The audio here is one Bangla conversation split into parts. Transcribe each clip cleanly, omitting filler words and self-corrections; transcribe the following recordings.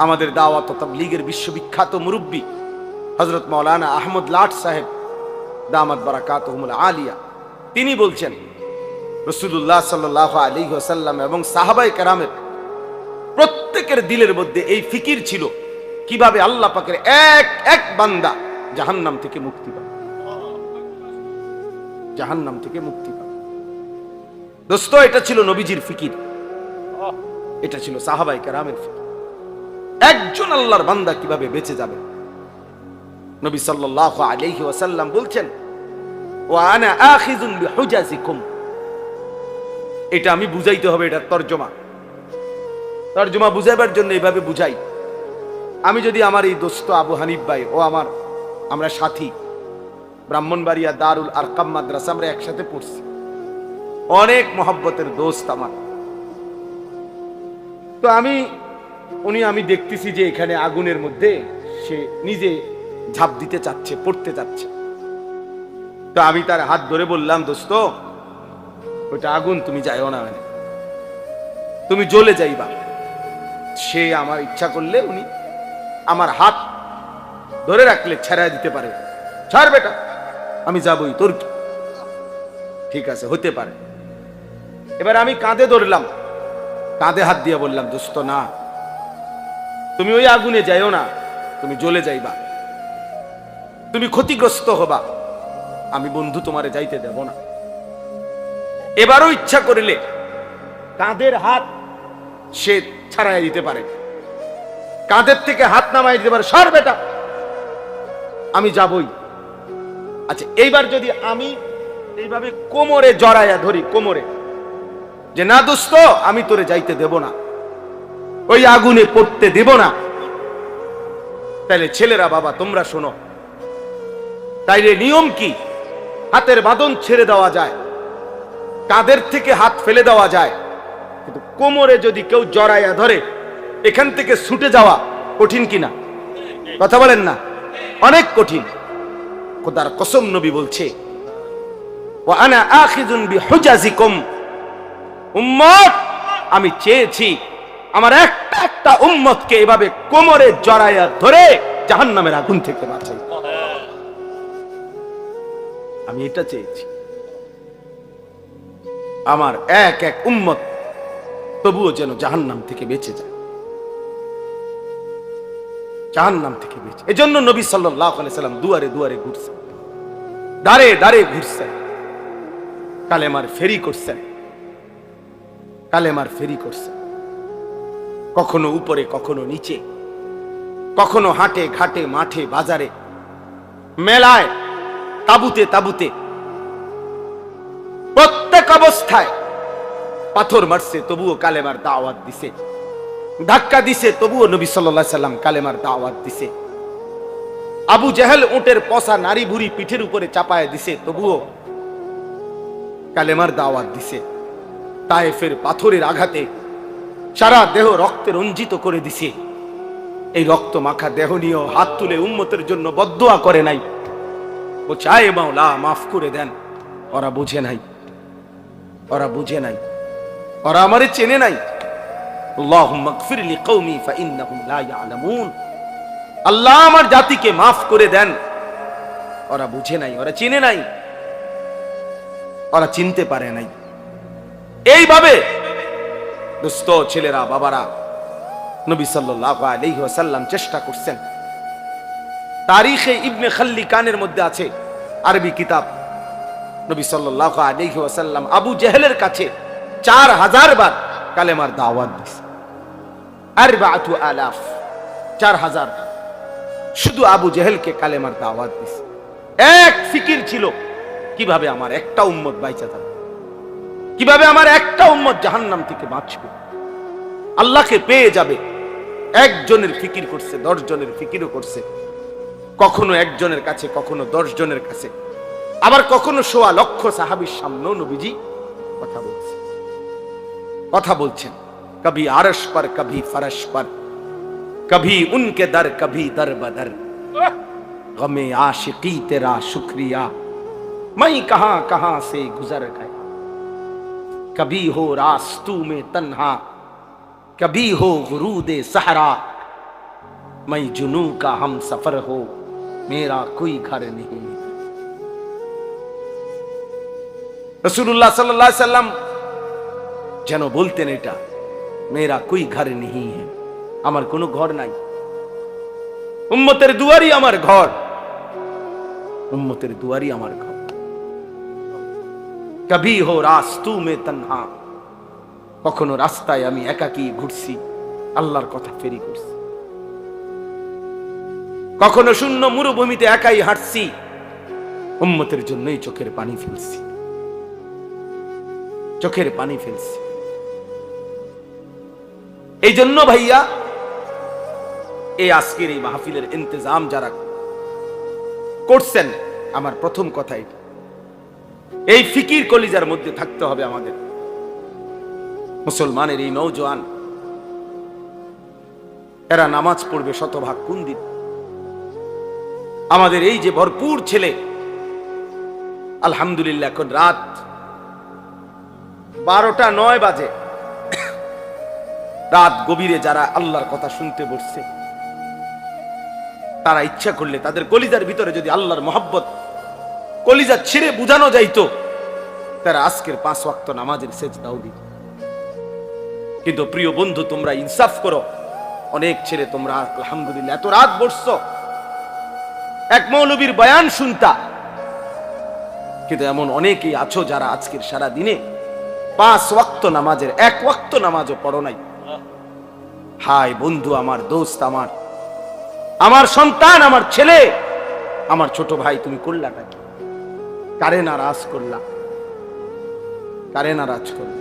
আমাদের দাওয়াত ও তাবলীগের বিশ্ববিখ্যাত মুরব্বী হযরত মাওলানা আহমদ লাট সাহেব দামাত বারাকাতুহুমুল আলিয়া, তিনি বলছেন রাসূলুল্লাহ সাল্লাল্লাহু আলাইহি ওয়াসাল্লাম এবং সাহাবায়ে কেরামের প্রত্যেকের দিলের মধ্যে এই ফিকির ছিল কিভাবে আল্লাহ পাকের এক এক বান্দা জাহান্নাম থেকে মুক্তি পাবে, জাহান্নাম থেকে মুক্তি পাবে। দোস্ত, এটা ছিল নবীজির ফিকির, এটা ছিল সাহাবায়ে কেরামের ফিকির। একজন আল্লাহর বান্দা কিভাবে বেঁচে যাবে। নবী সাল্লাল্লাহু আলাইহি ওয়াসাল্লাম বলছেন, ওয়া আনা আখিযুন বিহুজাজিকুম। এটা আমি বুঝাইতে হবে, এটা তরজমা বুঝাইবার জন্য এইভাবে বুঝাই। আমি যদি আমার এই দোস্ত আবু হানিফ ভাই ও আমরা সাথী, ব্রাহ্মণবাড়িয়া দারুল আরকাম মাদ্রাসা আমরা একসাথে পড়ছি, অনেক মহব্বতের দোস্ত আমার। তো আমি দেখতেছি যে এখানে আগুনের মধ্যে সে নিজে ঝাঁপ দিতে চাচ্ছে, পড়তে চাচ্ছে। তো আমি তার হাত ধরে বললাম, দোস্ত ওইটা আগুন, তুমি যাইও না, মানে তুমি জ্বলে যাইবা। সে আমার ইচ্ছা করলে উনি আমার হাত ধরে রাখলে ছেড়া দিতে পারে, ছাড় বেটা, আমি যাবই, তোর কি, ঠিক আছে, হতে পারে। এবার আমি কাঁধে ধরলাম, কাঁধে হাত দিয়ে বললাম, দোস্ত না, তুমি ওই আগুনে যাইও না, তুমি জ্বলে যাইবা, তুমি ক্ষতিগ্রস্ত হবা, আমি বন্ধু তোমারে যাইতে দেব না। এবারও ইচ্ছা করিলে কাঁধের হাত সে ছাড়াই দিতে পারে, কাঁধের থেকে হাত নামাই দিতে পারে, সর বেটা, আমি যাবই। আচ্ছা, এইবার যদি আমি এইভাবে কোমরে জড়াইয়া ধরি, কোমরে, যে না দোস্ত আমি তোরে যাইতে দেব না, ওই আগুনে পড়তে দেব না, তাইলে ছেলেরা বাবা তোমরা শোনো, তাইলে নিয়ম কি? হাতের বাঁধন ছেড়ে দেওয়া যায়, কাঁধের থেকে হাত ফেলে দেওয়া যায়, কিন্তু কোমরে যদি কেউ জড়াইয়া ধরে এখান থেকে ছুটে যাওয়া কঠিন কিনা? কথা বলেন না, অনেক কঠিন। খোদার কসম নবী বলছে, ওয়া আনা আখিযুন বিহুজাজিকুম। উম্মত, আমি চেয়েছি আমার একটা একটা উম্মতকে এভাবে কোমরে জড়াইয়া ধরে জাহান্নামের আগুন থেকে বাঁচাই। আমি এটা চেয়েছি, আমার এক এক উম্মত তবুও যেন জাহান্নাম থেকে বেঁচে যায়, জাহান্নাম থেকে বেঁচে। এজন্য নবী সাল্লাল্লাহু আলাইহি সাল্লাম দুয়ারে দুয়ারে ঘুরছেন, দাঁড়ে দাঁড়ে ঘুরছেন, কালেমার ফেরি করছেন, কালেমার ফেরি করছেন, কখনো উপরে কখনো নিচে, কখনো হাটে ঘাটে মাঠে বাজারে মেলায় তাবুতে তাবুতে, প্রত্যেক অবস্থায় পাথর মারছে তবুও কালেমার দাওয়াত দিছে, ধাক্কা দিছে তবুও নবী সাল্লাল্লাহু আলাইহি সাল্লাম কালেমার দাওয়াত দিছে। আবু জেহেল উটের পচা নারী ভুরি পিঠের উপরে চাপায় দিছে তবুও কালেমার দাওয়াত দিছে। তায়েফের পাথরের আঘাতে সারা দেহ রক্তে রঞ্জিত করে দিছে, এই রক্ত মাখা দেহ নিয়েও হাত তুলে উম্মতের জন্য বদদুয়া করে নাই, ও চায় মাওলা মাফ করে দেন। ওরা বুঝে নাই, ওরা বুঝে নাই, ওরা আমারে চেনে নাই। আল্লাহুম্মা গফির লিকওমি ফাইন্নাহুম লা ইয়ালামুন। আল্লাহ আমার জাতিকে মাফ করে দেন। ওরা বুঝে নাই, ওরা চিনে নাই, ওরা চিনতে পারে নাই। এইভাবে দোস্ত ছেলেরা বাবারা, নবী সাল্লাল্লাহু আলাইহি ওয়াসাল্লাম চেষ্টা করছেন। তারিখে ইবনে খাল্লিকানের মধ্যে আছে, আরবি কিতাব, নবী সাল্লাল্লাহু আলাইহি ওয়াসাল্লাম আবু জেহেলের কাছে 4000 বার কালেমার দাওয়াত দিয়েছে। 4000, 4000 শুধু আবু জেহেলকে কালেমার দাওয়াত দিয়েছে। এক ফিকির ছিল, কিভাবে আমার একটা উম্মত বাইচা থাকবে, কিভাবে আমার একটা উম্মত জাহান্নাম থেকে বাঁচবে, আল্লাহকে পেয়ে যাবে। একজনের ফিকির করছে, 10 জনের ফিকিরও করছে, কখনো একজনের কাছে, কখনো 10 জনের কাছে, আবার কখনো 1.25 লক্ষ সাহাবীর সামনেও নবীজি কথা বলছেন। কবি আরশ पर कभी फरश पर, कभी उनके दर कभी दर बदर, गमे आशिकी तेरा शुक्रिया मैं कहां कहां से गुजर गया, कभी हो रास्तू में तन्हा कभी हो गुरूदे सहरा, मैं जुनू का हम सफर हो मेरा कोई घर नहीं। রাসূলুল্লাহ সাল্লাল্লাহু আলাইহি সাল্লাম যেন বলতেন এটা, মেরা কোই ঘর নেই है, আমার কোনো ঘর নাই, উম্মতের দুয়ারই আমার ঘর, উম্মতের দুয়ারই আমার ঘর। কবি হো রাস্তু মে তনহা, কখনো রাস্তায় আমি একাকী ঘুরছি, আল্লাহর কথা ফেরি করছি। কখনো শূন্য মরুভূমিতে একাই হাঁটছি, উম্মতের জন্যই চোখের পানি ফেলছি, চোখের পানি ফেলছি। এই জন্য ভাইয়া এই আজকের এই মাহফিলের ইন্তজাম যারা করছেন, আমার প্রথম কথা এটা, এই ফিকির কলিজার মধ্যে থাকতে হবে আমাদের। মুসলমানের এই নওজোয়ান এরা নামাজ পড়বে শতভাগ কোন দিন? আমাদের এই যে ভরপুর ছেলে, আলহামদুলিল্লাহ এখন রাত 12টা 9 বাজে, রাত গভীরে যারা আল্লাহর কথা শুনতে বসছে, তারা ইচ্ছা করলে তাদের কলিজার ভিতরে যদি আল্লাহর মহব্বত কলিজা ছিঁড়ে বুঝানো যাইতো, তারা আজকের 5 ওয়াক্ত নামাজের সেজদাও দিত। কিন্তু প্রিয় বন্ধু, তোমরা ইনসাফ করো, অনেক ছেলে তোমরা আলহামদুলিল্লাহ এত রাত বসছো এক মৌলবীর বয়ান শুনতা, কিন্তু এমন অনেকেই আছো যারা আজকের সারা দিনে 5 ওয়াক্ত নামাজের 1 ওয়াক্ত নামাজও পড়ো নাই। হায় বন্ধু, আমার দোস্ত, আমার সন্তান, আমার ছেলে, আমার ছোট ভাই, তুমি করলাটা কি? কারে নারাজ করলা? কারে নারাজ করলা?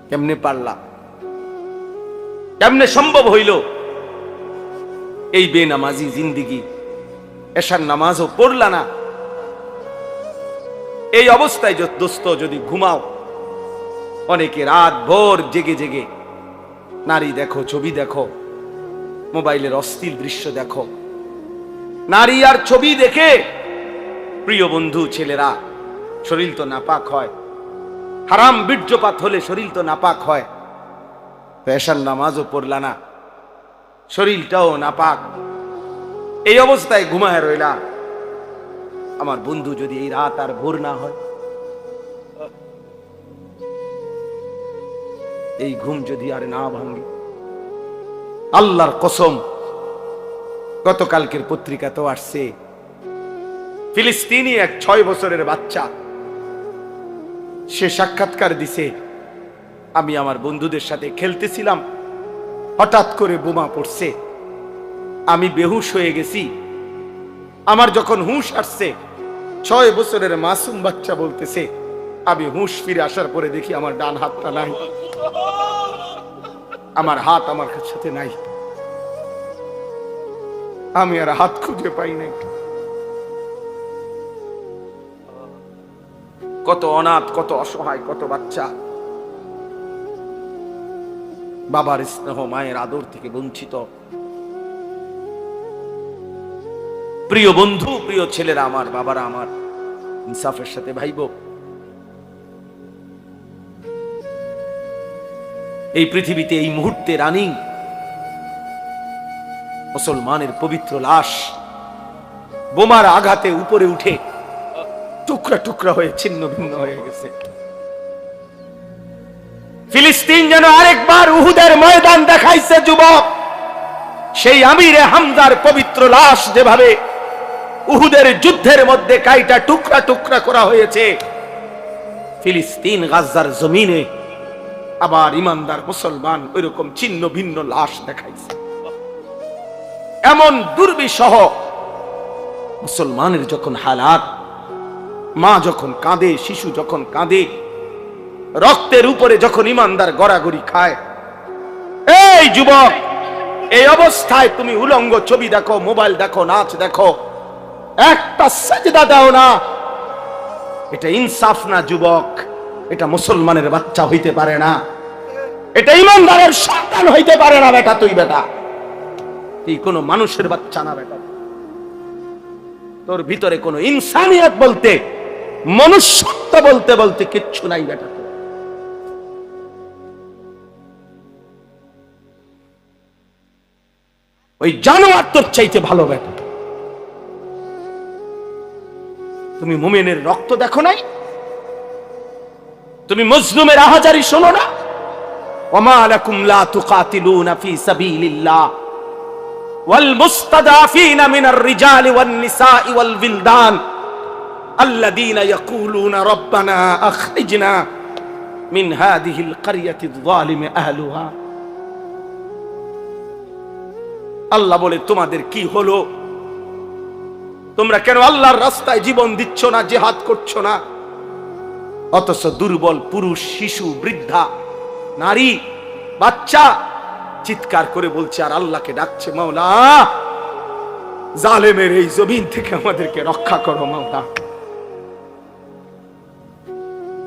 কেমনে পারলা? কেমনে সম্ভব হইল এই বেনামাজি জিন্দিগি? এশার নামাজও পড়লা না, এই অবস্থায় দোস্ত যদি ঘুমাও, অনেকে রাত ভোর জেগে জেগে নারী দেখো, ছবি দেখো, মোবাইলের অশ্লীল দৃশ্য দেখো, নারী আর ছবি দেখে প্রিয় বন্ধু ছেলেরা শরীর তো নাপাক হয়, হারাম বীর্যপাত হলে শরীর তো নাপাক হয়। এশার নামাজও পড়লা না, শরীরটাও নাপাক, এই অবস্থায় ঘুমায় রইলা। আমার বন্ধু, যদি এই রাত আর ভোর না হয়, এই ঘুম যদি আর না ভাঙে, আল্লাহর কসম, গতকালকের পত্রিকাতেও আসছে, ফিলিস্তিনি এক 6 বছরের বাচ্চা, সে সাক্ষাৎকার দিছে, আমি আমার বন্ধুদের সাথে খেলতেছিলাম, হঠাৎ করে বোমা পড়ছে, আমি বেহুশ হয়ে গেছি, আমার যখন হুঁশ আসছে, 6 বছরের মাসুম বাচ্চা বলতেছে, আমি হুঁশ ফিরে আসার পরে দেখি আমার ডান হাতটা নাই, আমার হাত আমার সাথে নাই, আমি আর হাত খুঁজে পাই নাই। কত অনাথ, কত অসহায়, কত বাচ্চা বাবার স্নেহ, মায়ের আদর থেকে বঞ্চিত। প্রিয় বন্ধু, প্রিয় ছেলেরা আমার, বাবারা আমার, ইনসাফের সাথে ভাইব। এই পৃথিবীতে এই মুহূর্তে রানিং মুসলমানের পবিত্র লাশ বোমার আঘাতে উপরে উঠে টুকরা টুকরা হয়ে ছিন্ন ভিন্ন হয়ে গেছে। ফিলিস্তিন যেন আরেকবার উহুদের ময়দান দেখাইছে যুবক। সেই আমিরে হামজার পবিত্র লাশ যেভাবে উহুদের যুদ্ধের মধ্যে কাইটা টুকরা টুকরা করা হয়েছে, ফিলিস্তিন গাজার জমিনে আবার ইমানদার মুসলমান ওইরকম ছিন্ন ভিন্ন লাশ দেখাইছে। এমন দুর্বিষহ মুসলমানের যখন হালাত, মা যখন কাঁদে, শিশু যখন কাঁদে, রক্তের উপরে যখন ইমানদার গড়াগড়ি খায়, এই যুবক, এই অবস্থায় তুমি উলঙ্গ ছবি দেখো, মোবাইল দেখো, নাচ দেখো, একটা সাজদা দাও না, এটা ইনসাফ না যুবক, এটা মুসলমানের বাচ্চা হইতে পারে না, এটা ইমানদারের সন্তান হইতে পারে না বেটা। তুই বেটা, তুই কোনো মানুষের বাচ্চা না বেটা, তোর ভিতরে কোনো ইনসানিয়ত বলতে, মনুষ্যত্ব বলতে বলতে কিচ্ছু নাই বেটা। ওই জানোয়ার তোর চাইতে ভালো বেটা। তুমি মুমিনের রক্ত দেখো নাই? তুমি মজলুমের আহাজারি শোনো না? ওয়ামা লাকুম লা তুকাতিলুনা ফি সাবিলিল্লাহ ওয়াল মুস্তাদাফিনা মিনার রিজালি ওয়ান নিসাই ওয়াল বিলদান আল্লাযীনা ইয়াকুলুনা রাব্বানা আখরিজনা মিন হাযিহিল ক্বরিয়াতি যালিমি আহলুহা। আল্লাহ বলে, তোমাদের কি হলো? তোমরা কেন আল্লাহর রাস্তায় জীবন দিচ্ছ না, জিহাদ করছো না? অথচ দুর্বল পুরুষ, শিশু, বৃদ্ধা, নারী, বাচ্চা চিৎকার করে বলছে আর আল্লাহকে ডাকছে, মাওলা জালেমের এই জমিন থেকে আমাদেরকে রক্ষা করো মাওলা।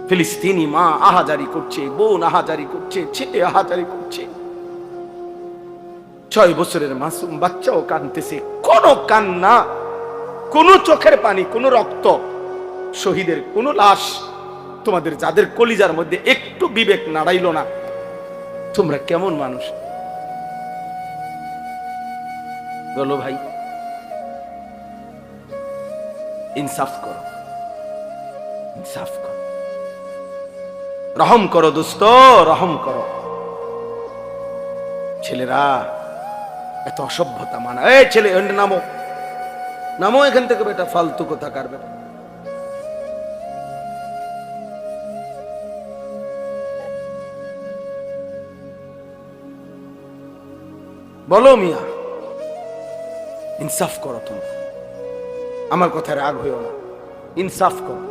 ফিলিস্তিনি মা আহাজারি করছে, বোন আহাজারি করছে, ছেলে আহাজারি করছে, 6 বছরের মাসুম বাচ্চাও কাঁদতেছে। কোন কান্না, কোন চোখের পানি, কোন রক্ত, শহীদের কোন লাশ, তোমাদের যাদের কলিজার মধ্যে একটু বিবেক নাড়াইল না। তোমরা কেমন মানুষ বলো ভাই? ইনসাফ করো, ইনসাফ করো, রহম করো দোস্ত, রহম করো। ছেলেরা এত অসভ্যতা মানা। এই ছেলে নামো, নামো এখান থেকে বেটা, ফালতু কথা কার বেটা। বলো মিয়া, ইনসাফ করো তোমরা। আমার কথায় রাগ হইও না, ইনসাফ করো।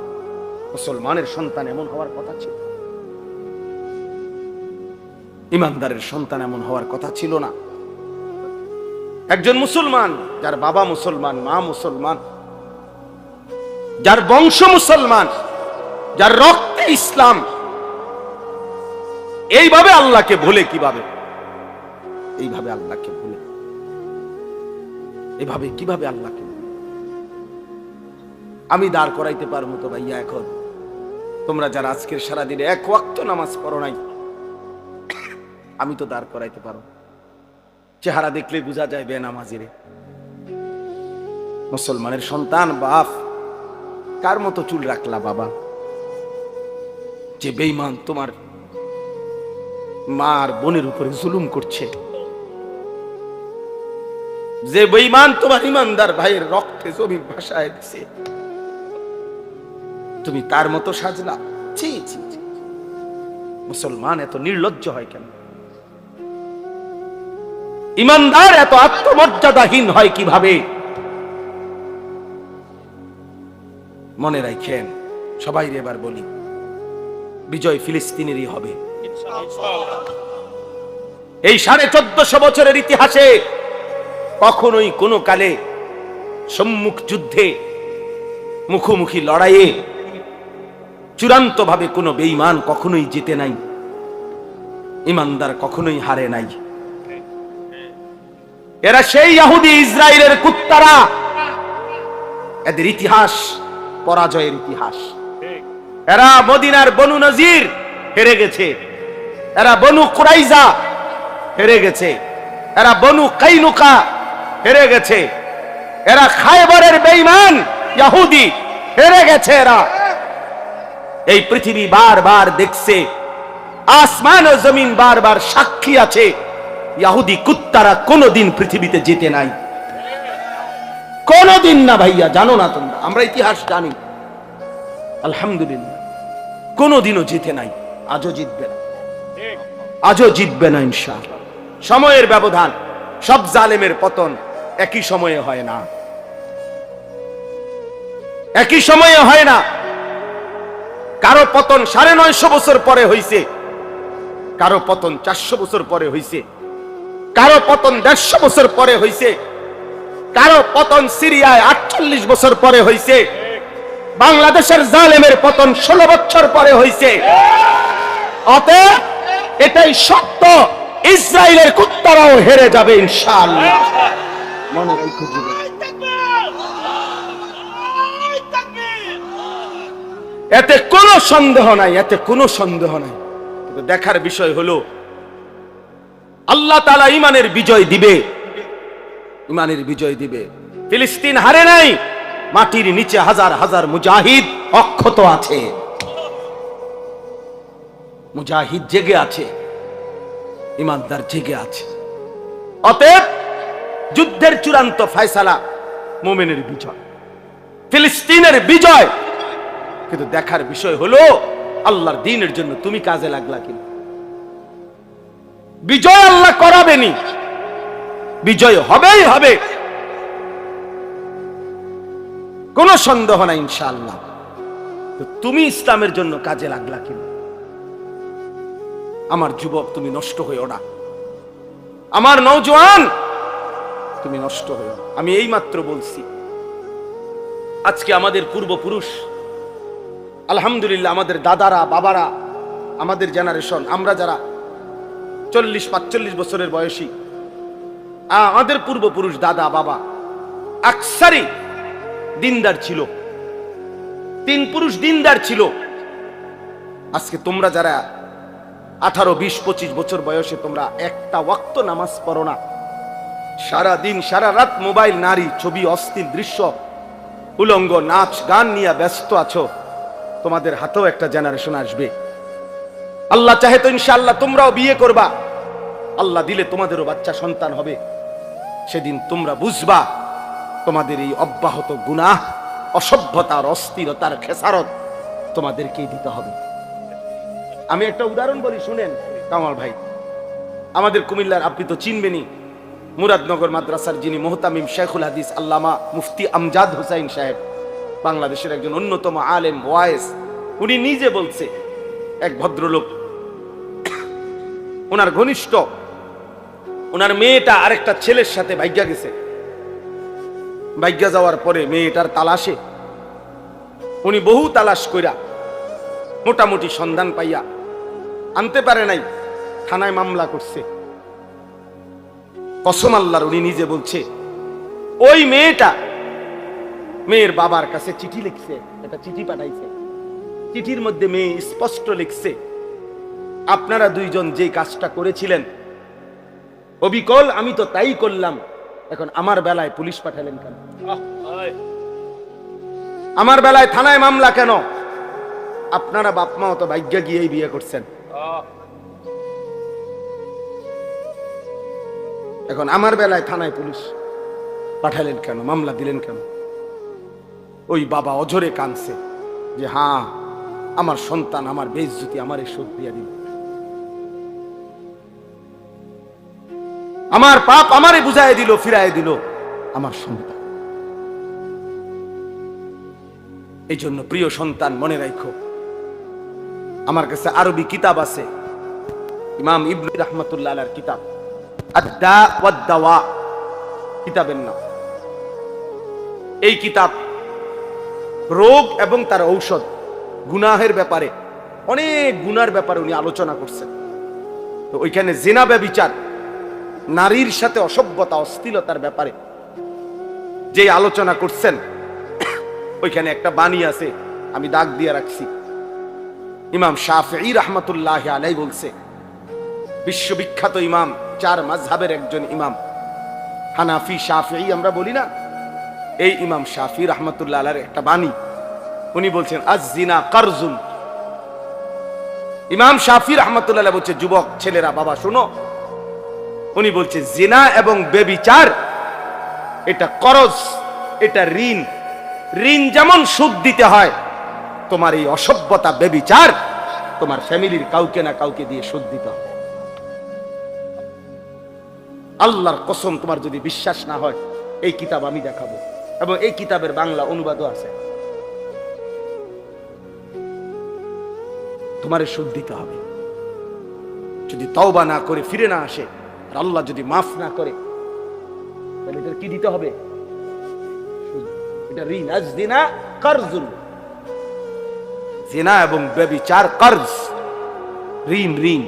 মুসলমানের সন্তান এমন হওয়ার কথা ছিল, ইমানদারের সন্তান এমন হওয়ার কথা ছিল না। একজন মুসলমান, যার বাবা মুসলমান, মা মুসলমান, যার বংশ মুসলমান, যার রক্তে ইসলাম, এইভাবে আল্লাহকে ভুলে কিভাবে? এইভাবে আল্লাহকে ভুলে, এইভাবে কিভাবে আল্লাহকে? আমি দাঁড় করাইতে পারবো তো ভাইয়া এখন? তোমরা যারা আজকের সারাদিনে 1 ওয়াক্ত নামাজ পড়ো নাই, আমি তো দাঁড় করাইতে পারো। চেহারা দেখলে বোঝা যায় বেনামাজিরে। মুসলমানের সন্তান, বাপ, কার মতো চুল রাখলা বাবা? যে বেঈমান তোমার মা আর বোনের উপরে জুলুম করছে, যে বেঈমান তোমার ইমানদার ভাইয়ের রক্তে জমি ভাসায় দিছে, তুমি তার মতো সাজলা? ছি ছি ছি। মুসলমান এত নির্লজ্জ হয় কেন? ইমানদার এত আত্মমর্যাদাহীন হয় কিভাবে? মনে রাখেন সবাই, এবার বলি, বিজয় ফিলিস্তিনেরই হবে। এই 1450 বছরের ইতিহাসে কখনোই কোনো কালে সম্মুখ যুদ্ধে, মুখোমুখি লড়াইয়ে চূড়ান্ত ভাবে কোনো বেঈমান কখনোই জিতে নাই, ইমানদার কখনোই হারে নাই। এরা সেই ইহুদি ইসরায়েলের কুত্তারা। এদের ইতিহাস পরাজয়ের ইতিহাস। এরা মদিনার বনু নজির হেরে গেছে, এরা বনু কুরাইজা হেরে গেছে, এরা বনু কাইনুকা হেরে গেছে, এরা খায়বরের বেঈমান ইহুদি হেরে গেছে। এরা এই পৃথিবী বারবার দেখছে, আসমান ও জমিন বারবার সাক্ষী আছে, ইহুদি কুত্তারা কোনদিন পৃথিবীতে জিতে নাই, কোনদিন না ভাইয়া। জানো না তোমরা? আমরা ইতিহাস জানি, আলহামদুলিল্লাহ, কোনদিনও জিতে নাই, আজও জিতবে না, আজও জিতবে না ইনশাআল্লাহ। সময়ের ব্যবধান, সব জালেমের পতন একই সময়ে হয় না, একই সময়ে হয় না। কারো পতন 950 বছর পরে হইছে, কারো পতন 400 বছর পরে হইছে, কারো পতন 150 বছর পরে হইছে, কারো পতন সিরিয়ায় 48 বছর পরে হইছে, বাংলাদেশের জালেমের পতন 16 বছর পরে হইছে। অতএব এটাই সত্য, ইসরায়েলের কুত্তারাও হেরে যাবে ইনশাআল্লাহ। মনে রাখো জীবন, এতে কোনো সন্দেহ নাই, এতে কোনো সন্দেহ নাই। কিন্তু দেখার বিষয় হলো আল্লাহ তাআলা ঈমানের বিজয় দিবে ইমানের বিজয় দিবে। ফিলিস্তিন হারে নাই, মাটির নিচে হাজার হাজার মুজাহিদ অক্ষত আছে, মুজাহিদ জেগে আছে, ইমানদার জেগে আছে। অতএব যুদ্ধের চূড়ান্ত ফয়সালা মুমিনের বিজয়, ফিলিস্তিনের বিজয়। কিন্তু দেখার বিষয় হলো আল্লাহর দ্বীনের জন্য তুমি কাজে লাগলা কিনা। বিজয় আল্লাহ করাবেনি, বিজয় হবেই হবে, কোনো সন্দেহ নাই ইনশাআল্লাহ। তো তুমি ইসলামের জন্য কাজে লাগলা কিনা। আমার যুবক, তুমি নষ্ট হইও না। আমার নওজোয়ান, তুমি নষ্ট হইও। আমি এই মাত্র বলছি, আজকে আমাদের পূর্বপুরুষ, আলহামদুলিল্লাহ, আমাদের দাদারা, বাবারা, আমাদের জেনারেশন, আমরা যারা 40-45 বছরের বয়সী, আমাদের পূর্বপুরুষ, দাদা, বাবা আকসারি দিনদার ছিল, 3 পুরুষ দিনদার ছিল। আজকে তোমরা যারা 18, 20, 25 বছর বয়সে, তোমরা একটা ওয়াক্ত নামাজ পড়ো না, সারা দিন সারা রাত মোবাইল, নারী, ছবি, অশ্লীল দৃশ্য, উলঙ্গ নাচ গান নিয়ে ব্যস্ত আছো। তোমাদের হাতেও একটা জেনারেশন আসবে, আল্লাহ চাহে তো ইনশাআল্লাহ তোমরাও বিয়ে করবা, আল্লাহ দিলে তোমাদেরও বাচ্চা সন্তান হবে। সেদিন তোমরা বুঝবা তোমাদের এই অব্যাহত গুনাহ, অসভ্যতার, অস্থিরতার খেসারত তোমাদেরকেই দিতে হবে। আমি একটা উদাহরণ বলি, শুনেন কামাল ভাই। আমাদের কুমিল্লার, আপনি তো চিনবেনই, মুরাদনগর মাদ্রাসার যিনি মুহতামিম শেখুল হাদিস আল্লামা মুফতি আমজাদ হোসাইন সাহেব, বাংলাদেশের একজন অন্যতম আলেম, ওয়াইস, উনি নিজে বলছে, এক ভদ্রলোক, ওনার ঘনিষ্ঠ, ওনার মেয়েটা আরেকটা ছেলের সাথে ভাগ্যা গেছে। ভাগ্যা যাওয়ার পরে মেয়েটার তালাশে উনি বহু তালাশ কইরা মোটামুটি সন্ধান পাইয়া আনতে পারে নাই, থানায় মামলা করছে। কসম আল্লাহর, উনি নিজে বলছে, ওই মেয়েটা মেয়ের বাবার কাছে চিঠি লিখছে, একটা চিঠি পাঠাইছে। চিঠির মধ্যে মেয়ে স্পষ্ট লিখছে, আপনারা দুইজন যে কাজটা করেছিলেন অবিকল আমি তো তাই করলাম, এখন আমার বেলায় পুলিশ পাঠালেন কেন? আমার বেলায় থানায় মামলা কেন? আপনারা বাপ মা তো ভাগ্যা গিয়েই বিয়ে করছেন, এখন আমার বেলায় থানায় পুলিশ পাঠালেন কেন, মামলা দিলেন কেন? ওই বাবা অঝরে কাঁদছে যে হ্যাঁ, আমার সন্তান, আমার বেইজ্জতি আমার শোধ দিয়া দিল, আমার পাপ আমারে বুঝাই দিল, ফিরাই দিল আমার সন্তান। এই জন্য প্রিয় সন্তান, মনে রাখো, আমার কাছে আরবি কিতাব আছে, ইমাম ইবনে রাহমাতুল্লাহ আলাইহির কিতাব, আদ-দা ওয়াদ-দাওয়া কিতাবের নাম। এই কিতাব রোগ এবং তার ঔষধ, গুনাহের ব্যাপারে, অনেক গুনার ব্যাপারে উনি আলোচনা করছেন। তো ওইখানে জিনা, ব্যভিচার, নারীর সাথে অসভ্যতা, অশ্লীলতার ব্যাপারে যে আলোচনা করছেন, ওইখানে একটা বাণী আছে, আমি দাগ দিয়ে রাখছি। ইমাম শাফিঈ রাহমাতুল্লাহি আলাইহি বলছে, বিশ্ববিখ্যাত ইমাম, 4 মাযহাবের একজন ইমাম, হানাফি, শাফিঈ আমরা বলি না, এই ইমাম শাফিঈ রাহমাতুল্লাহ আলাইহির একটা বাণী, উনি বলছেন আজ-জিনা কারজুন। ইমাম শাফিঈ রাহমাতুল্লাহ আলাইহি বলছে, যুবক ছেলেরা, বাবা শোনো, উনি বলছে জিনা এবং ব্যভিচার এটা করজ, এটা ঋণ। ঋণ যেমন সুদ দিতে হয়, তোমার এই অসভ্যতা, ব্যভিচার তোমার ফ্যামিলির কাউকে না কাউকে দিয়ে সুদ দিতে হবে। আল্লাহর কসম, তোমার যদি বিশ্বাস না হয়, এই কিতাব আমি দেখাবো, এবং এই কিতাবের বাংলা অনুবাদও আছে। তোমারে সুদ দিতে হবে, যদি তওবা না করে ফিরে না আসে, আর আল্লাহ যদি মাফ না করে, তাহলে এটা কি দিতে হবে? এটা ঋণ। আজ-জিনা কারজুন, জিনা এবং ব্যভিচার কর্জ, ঋণ, ঋণ।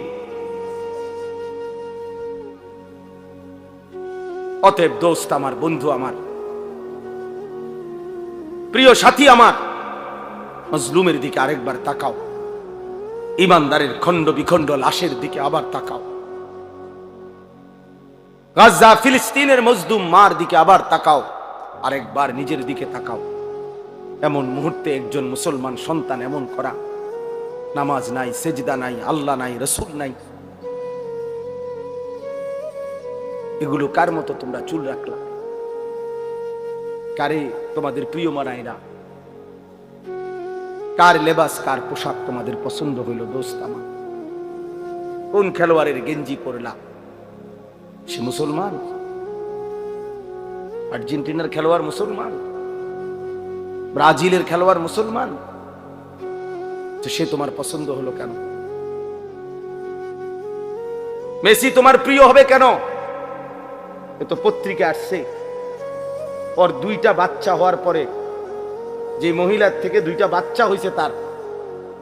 অতএব দোস্ত আমার, বন্ধু আমার, প্রিয় সাথী আমার, মজলুমের দিকে আরেকবার তাকাও, ইমানদারের খণ্ড বিখণ্ড লাশের দিকে আবার তাকাও। গাজা ফিলিস্তিনের মজলুম মার দিকে আবার তাকাও, আরেকবার নিজের দিকে তাকাও। এমন মুহূর্তে একজন মুসলমান সন্তান এমন করা, নামাজ নাই, সেজদা নাই, আল্লাহ নাই, রসুল নাই, এগুলো কার মতো তোমরা চুল রাখলা? কারে তোমাদের প্রিয় মানাইরা? কার লেবাস, কার পোশাক তোমাদের পছন্দ হইল? দোস্ত আমার, কোন খেলোয়াড়ের গেঞ্জি পরলা? সে মুসলমান? আর্জেন্টিনার খেলোয়াড় মুসলমান, ব্রাজিলের খেলোয়াড় মুসলমান, তো সে তোমার পছন্দ হলো কেন? মেসি তোমার প্রিয় হবে কেন? এ তো পত্রিকা আসছে, ওর 2টা বাচ্চা হওয়ার পরে, যে মহিলার থেকে 2টা বাচ্চা হয়েছে, তার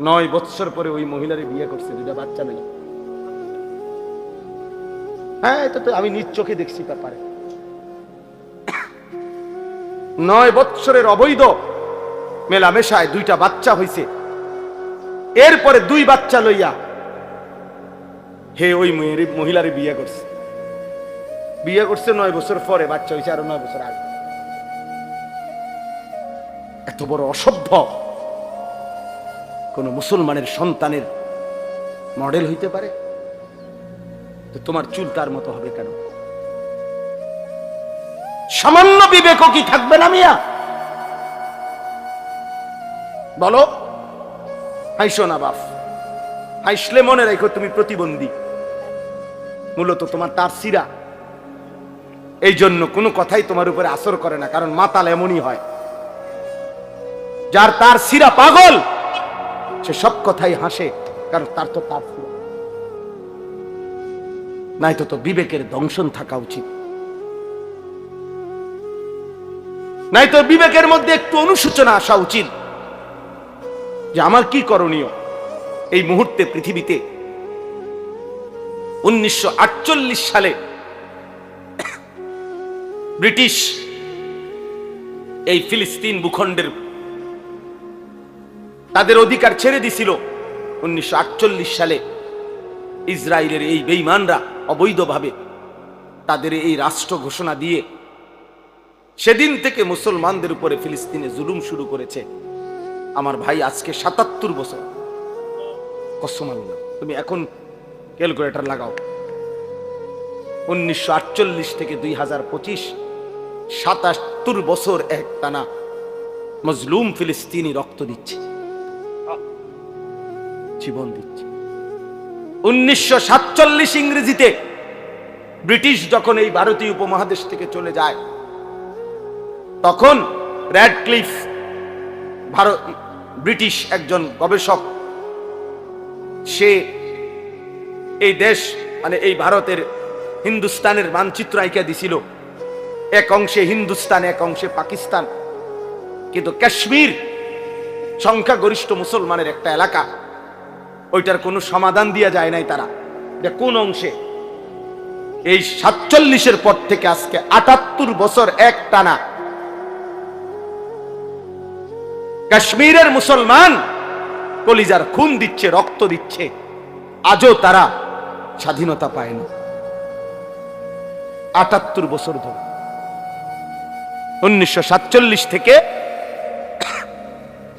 9 বছর পরে ওই মহিলারে বিয়ে করছে, 2টা বাচ্চা নেই। হ্যাঁ, এটা তো আমি নিজ চোখে দেখছি ব্যাপারে। 9 বছরের অবৈধ মেলামেশায় 2টা বাচ্চা হয়েছে, এরপরে 2 বাচ্চা লইয়া হে ওই মহিলারে বিয়ে করছে। 9 বছর পরে বাচ্চা হয়েছে, আরো 9 বছর আগে। এত বড় অসভ্য কোন মুসলমানের সন্তানের মডেল হইতে পারে? তো তোমার চুল তার মতো হবে কেন? সামান্য বিবেক কি থাকবে না মিয়া? বলো। হাইসো না বাপ, হাইসলে মনে রাখো তুমি প্রতিবন্ধী। মূলত তোমার তার সিরা, এই জন্য কোনো কথাই তোমার উপরে আসর করে না, কারণ মাতাল এমনই হয়। যার তার সিরা পাগল, সে সব কথাই হাসে, কারণ তার তো তার সিরা নাই। তো বিবেকের দংশন থাকা উচিত, নাই তো বিবেকের মধ্যে একটু অনুশোচনা আসা উচিত যে আমার কি করণীয় এই মুহূর্তে পৃথিবীতে। 1948 সালে ব্রিটিশ এই ফিলিস্তিন ভূখণ্ডের তাদের অধিকার ছেড়ে দিছিল। 1948 সালে ইসরায়েলের এই বেঈমানরা অবৈধভাবে তাদের এই রাষ্ট্র ঘোষণা দিয়ে সেদিন থেকে মুসলমানদের উপরে ফিলিস্তিনে জুলুম শুরু করেছে। আমার ভাই, আজকে 77 বছর। কসম আল্লাহ, তুমি এখন ক্যালকুলেটর লাগাও, 1948 থেকে 2025, 77 বছর এক টানা মজলুম ফিলিস্তিনি রক্ত দিচ্ছে, জীবন দিচ্ছে। 1947 ইংরেজিতে ব্রিটিশ যখন এই ভারতীয় উপমহাদেশ থেকে চলে যায়, তখন র্যাডক্লিফ ব্রিটিশ একজন গবেষক, সে এই দেশ মানে এই ভারতের হিন্দুস্তানের মানচিত্র আঁকা দিছিল। এক অংশে হিন্দুস্তান, এক অংশে পাকিস্তান, কিন্তু কাশ্মীর সংখ্যাগরিষ্ঠ মুসলমানের একটা এলাকা, ওইটার কোনো সমাধান দিয়া যায় নাই। তারা এটা কোন অংশে? এই 47-এর পর থেকে আজকে 78 বছর এক টানা কাশ্মীরের মুসলমান কলিজার খুন দিচ্ছে, রক্ত দিচ্ছে, আজও তারা স্বাধীনতা পায়নি। 78 বছর ধরে, 1947 থেকে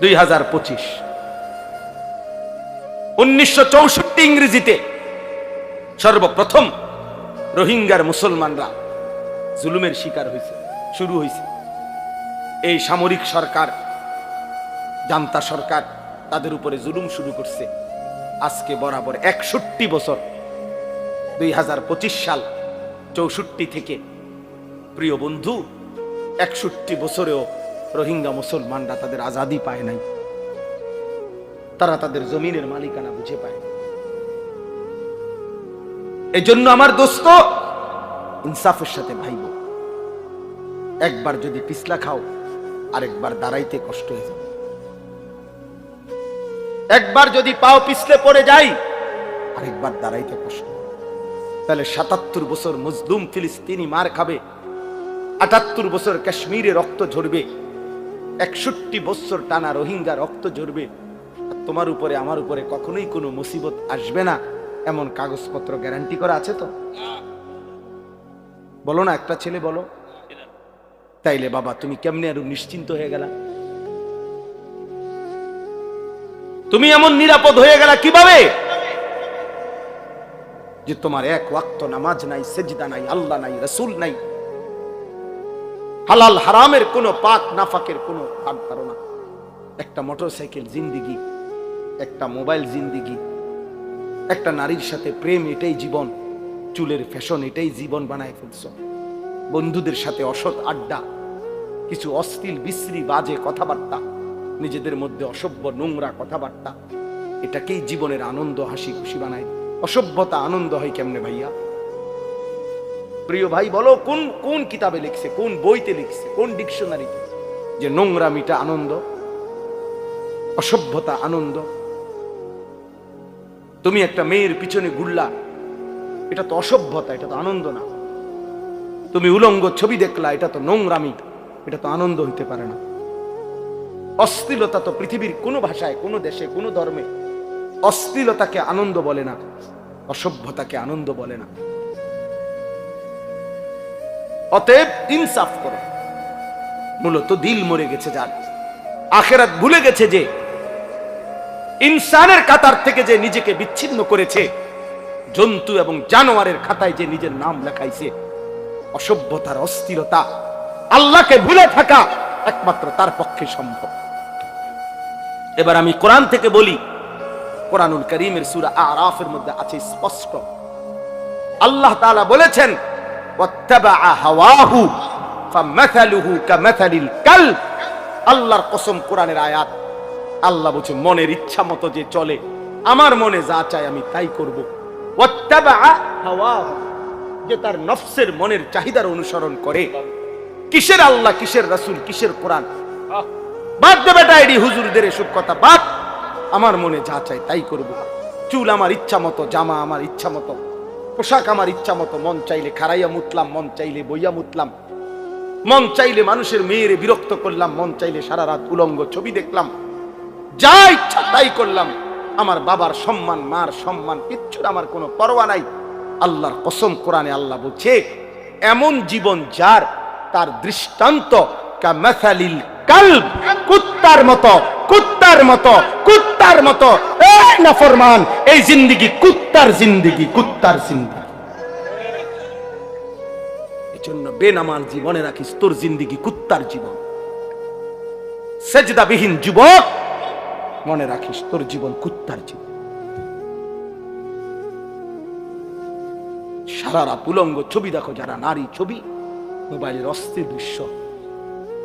2025। 1964 ইংরেজিতে সর্বপ্রথম রোহিঙ্গার মুসলমানরা জুলুমের শিকার হয়েছে, শুরু হয়েছে। এই সামরিক সরকার, জান্তা সরকার তাদের উপরে জুলুম শুরু করছে। আজকে বরাবর 61 বছর, 2025 সাল, 64 থেকে প্রিয় বন্ধু 61 বছরেও রোহিঙ্গা মুসলমানরা তাদের আজাদি পায় নাই, তারা তাদের জমিনের মালিকানা বুঝে পায়। এই জন্য আমার দোস্ত, ইনসাফের সাথে ভাইব। একবার যদি পিছলা খাও, আরেকবার দাঁড়াইতে কষ্ট হয়ে যাবে। একবার যদি পাও পিছলে পড়ে যাই, আরেকবার দাঁড়াইতে কষ্ট। তাহলে 77 বছর মজলুম ফিলিস্তিনি মার খাবে, 78 বছর কাশ্মীরে রক্ত ঝরবে, 61 বছর টানা রোহিঙ্গা রক্ত ঝরবে। তোমার উপরে আমার উপরে কখনোই কোনো মুসিবত আসবে না, এমন কাগজপত্র গ্যারান্টি করা আছে তো? বলো না, একটা ছেলে বলো। তাইলে বাবা তুমি কেমনে আরো নিশ্চিন্ত হয়ে গেলা? তুমি এমন নিরাপদ হয়ে গেলা কিভাবে যে তোমার এক ওয়াক্ত নামাজ নাই, সেজদা নাই, আল্লাহ নাই, রাসূল নাই, হালাল হারামের কোনো পাক নাফাকের কোনো ধারণা। একটা মোটরসাইকেল জিন্দিগি, একটা মোবাইল জিন্দিগি, একটা নারীর সাথে প্রেম, এটাই জীবন। চুলের ফ্যাশন, এটাই জীবন বানায় ফেলছ। বন্ধুদের সাথে অসৎ আড্ডা, কিছু অশ্লীল বিশ্রী বাজে কথাবার্তা, নিজেদের মধ্যে অসভ্য নোংরা কথাবার্তা, এটাকেই জীবনের আনন্দ, হাসি খুশি বানায়। অসভ্যতা আনন্দ হয় কেমনে ভাইয়া? প্রিয় ভাই বলো, কোন কোন কিতাবে লিখছে, কোন বইতে লিখছে, কোন ডিকশনারিতে যে নোংরামিটা আনন্দ, অসভ্যতা আনন্দ? তুমি একটা মেয়ের পিছনে ঘুরলা, এটা তো অসভ্যতা, এটা তো আনন্দ না। তুমি উলঙ্গ ছবি দেখলা, এটা তো নোংরামি, এটা তো আনন্দ হইতে পারে না। অশ্লীলতা তো পৃথিবীর কোনো ভাষায়, কোনো দেশে, কোনো ধর্মে অশ্লীলতাকে আনন্দ বলে না, অসভ্যতাকে আনন্দ বলে না। অতএব ইনসাফ করো। মূলত দিল মরে গেছে যার, আখিরাত ভুলে গেছে যে, ইনসানের কাতার থেকে যে নিজেকে বিচ্ছিন্ন করেছে, জন্তু এবং জানোয়ারের খাতায় যে নিজের নাম লেখাইছে, অসভ্যতার, অস্থিরতা, আল্লাহকে ভুলে থাকা একমাত্র তার পক্ষে সম্ভব। এবার আমি কোরআন থেকে বলি, কোরআনুল কারীমের সূরা আরাফের মধ্যে আছে স্পষ্ট, আল্লাহ তাআলা বলেছেন, ওয়াত্তাবাআ হাওয়াহু ফামাসালুহু কামাসালিল কালব। আল্লাহর কসম, কোরআনের আয়াত। আল্লাহ বলছে, মনের ইচ্ছা মতো যে চলে, আমার মনে যা চায় আমি তাই করব। ওয়াত্তাবাআ হাওয়াহু, যে তার নফসের মনের চাহিদার অনুসরণ করে। কিসের আল্লাহ, কিসের রাসূল, কিসের কোরআন? বাদ দে বেটা এডি হুজুরদের এসব কথা বাদ। আমার মনে যা চাই তাই করব। চুল আমার ইচ্ছা মতো, জামা আমার ইচ্ছা মতো, পোশাক আমার ইচ্ছা মতো, মন চাইলে খাড়াইয়া মুতলাম, মন চাইলে বইয়া মুতলাম, মন চাইলে মানুষের মেয়েরে বিরক্ত করলাম, মন চাইলে সারা রাত উলঙ্গ ছবি দেখলাম, যা ইচ্ছা তাই করলাম। আমার বাবার সম্মান, মার সম্মান, কিচ্ছুর আমার কোনো পরোয়া নাই। আল্লাহর কসম, কোরআনে আল্লাহ বলছে, এমন জীবন যার, তার দৃষ্টান্ত কামাসালিল কালব, কুত্তার মতো, কুত্তার মতো, কুত্তার মতো। এই নাফরমান, এই জিন্দেগি কুত্তার জিন্দেগি, কুত্তার জিন্দেগি। এজন্য বেনামাজ জীবনে রাখিস, তোর জিন্দেগি কুত্তার জীবন। সেজদাবিহীন যুবক, মনে রাখিস তোর জীবন কুত্তার জীবন। সারা রাত উলঙ্গ ছবি দেখো যারা, নারী ছবি, মোবাইলের অস্থির দৃশ্য,